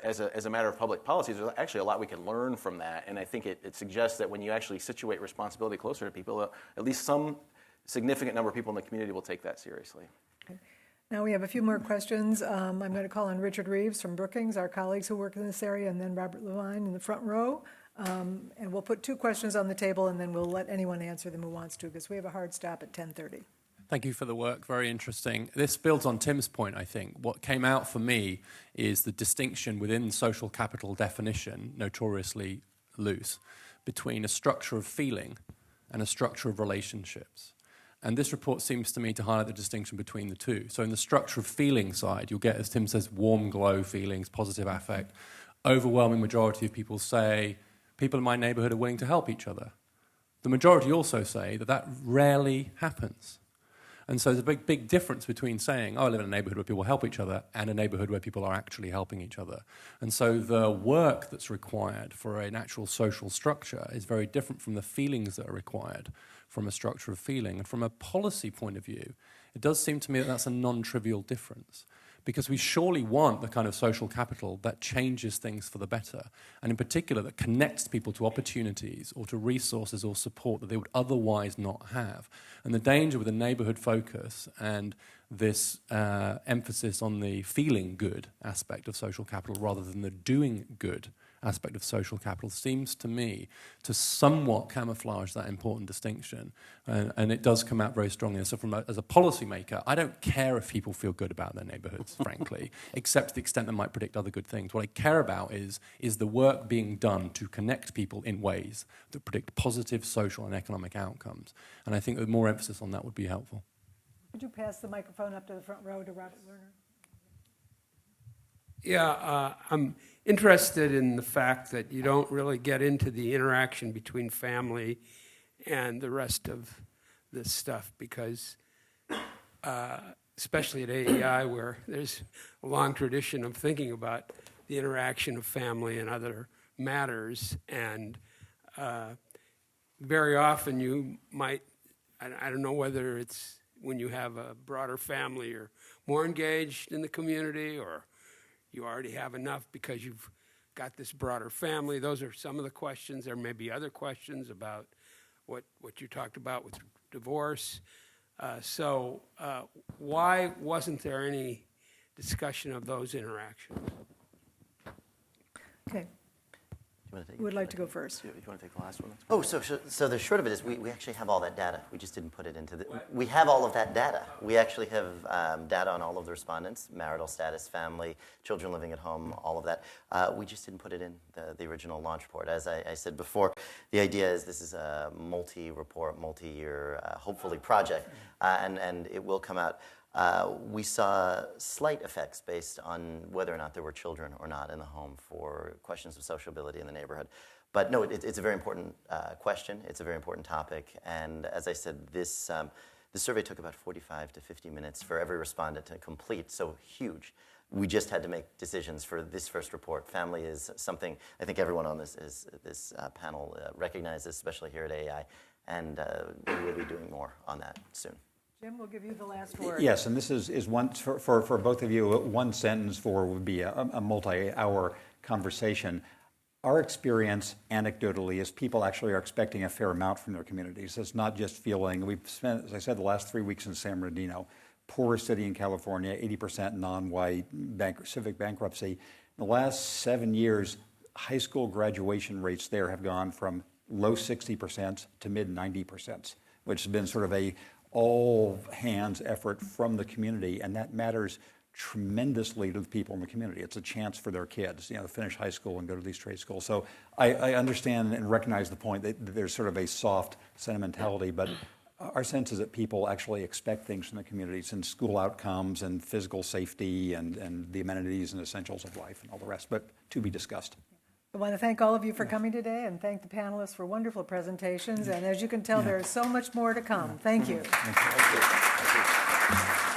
as a matter of public policy, there's actually a lot we can learn from that. And I think it suggests that when you actually situate responsibility closer to people, at least some significant number of people in the community will take that seriously. Now we have a few more questions. I'm going to call on Richard Reeves from Brookings, our colleagues who work in this area, and then Robert Levine in the front row. And we'll put 2 questions on the table, and then we'll let anyone answer them who wants to, because we have a hard stop at 10:30. Thank you for the work. Very interesting. This builds on Tim's point, I think. What came out for me is the distinction within social capital definition, notoriously loose, between a structure of feeling and a structure of relationships. And this report seems to me to highlight the distinction between the two. So in the structure of feeling side, you'll get, as Tim says, warm glow feelings, positive affect. Overwhelming majority of people say, people in my neighborhood are willing to help each other. The majority also say that rarely happens. And so there's a big difference between saying, oh, I live in a neighborhood where people help each other and a neighborhood where people are actually helping each other. And so the work that's required for an actual social structure is very different from the feelings that are required from a structure of feeling. And from a policy point of view, it does seem to me that that's a non-trivial difference, because we surely want the kind of social capital that changes things for the better, and in particular that connects people to opportunities or to resources or support that they would otherwise not have. And the danger with a neighborhood focus and this emphasis on the feeling good aspect of social capital rather than the doing good aspect of social capital seems to me to somewhat camouflage that important distinction, and it does come out very strongly. So as a policymaker, I don't care if people feel good about their neighborhoods, frankly, except to the extent they might predict other good things. What I care about is the work being done to connect people in ways that predict positive social and economic outcomes, and I think that more emphasis on that would be helpful. Could you pass the microphone up to the front row to Robert Lerner? Yeah, I'm interested in the fact that you don't really get into the interaction between family and the rest of this stuff, because especially at AEI, where there's a long tradition of thinking about the interaction of family and other matters, and very often you might, I don't know whether it's when you have a broader family, you're more engaged in the community, or you already have enough because you've got this broader family. Those are some of the questions. There may be other questions about what you talked about with divorce. So why wasn't there any discussion of those interactions? Do Okay. you want to take Who would like to go first? You want to take the last one? Oh, so the short of it is we actually have all that data. We just didn't put it into the... We have all of that data. We actually have data on all of the respondents, marital status, family, children living at home, all of that. We just didn't put it in the original launch report. As I said before, the idea is this is a multi-report, multi-year, hopefully, project, and it will come out. We saw slight effects based on whether or not there were children or not in the home for questions of sociability in the neighborhood. But no, it's a very important question. It's a very important topic. And as I said, the survey took about 45 to 50 minutes for every respondent to complete, so huge. We just had to make decisions for this first report. Family is something I think everyone on this panel recognizes, especially here at AEI, and we will be doing more on that soon. Jim, we'll give you the last word. Yes, and this is one for both of you. One sentence for would be a multi-hour conversation. Our experience, anecdotally, is people actually are expecting a fair amount from their communities. It's not just feeling. We've spent, as I said, the last 3 weeks in San Bernardino, poorest city in California, 80% non-white, civic bankruptcy. In the last 7 years, high school graduation rates there have gone from low 60% to mid 90%, which has been sort of a all-hands effort from the community, and that matters tremendously to the people in the community. It's a chance for their kids, to finish high school and go to these trade schools. So I understand and recognize the point that there's sort of a soft sentimentality, but our sense is that people actually expect things from the communities and school outcomes and physical safety and the amenities and essentials of life and all the rest, but to be discussed. I want to thank all of you for coming today and thank the panelists for wonderful presentations. And as you can tell, there is so much more to come. Thank you. Thank you.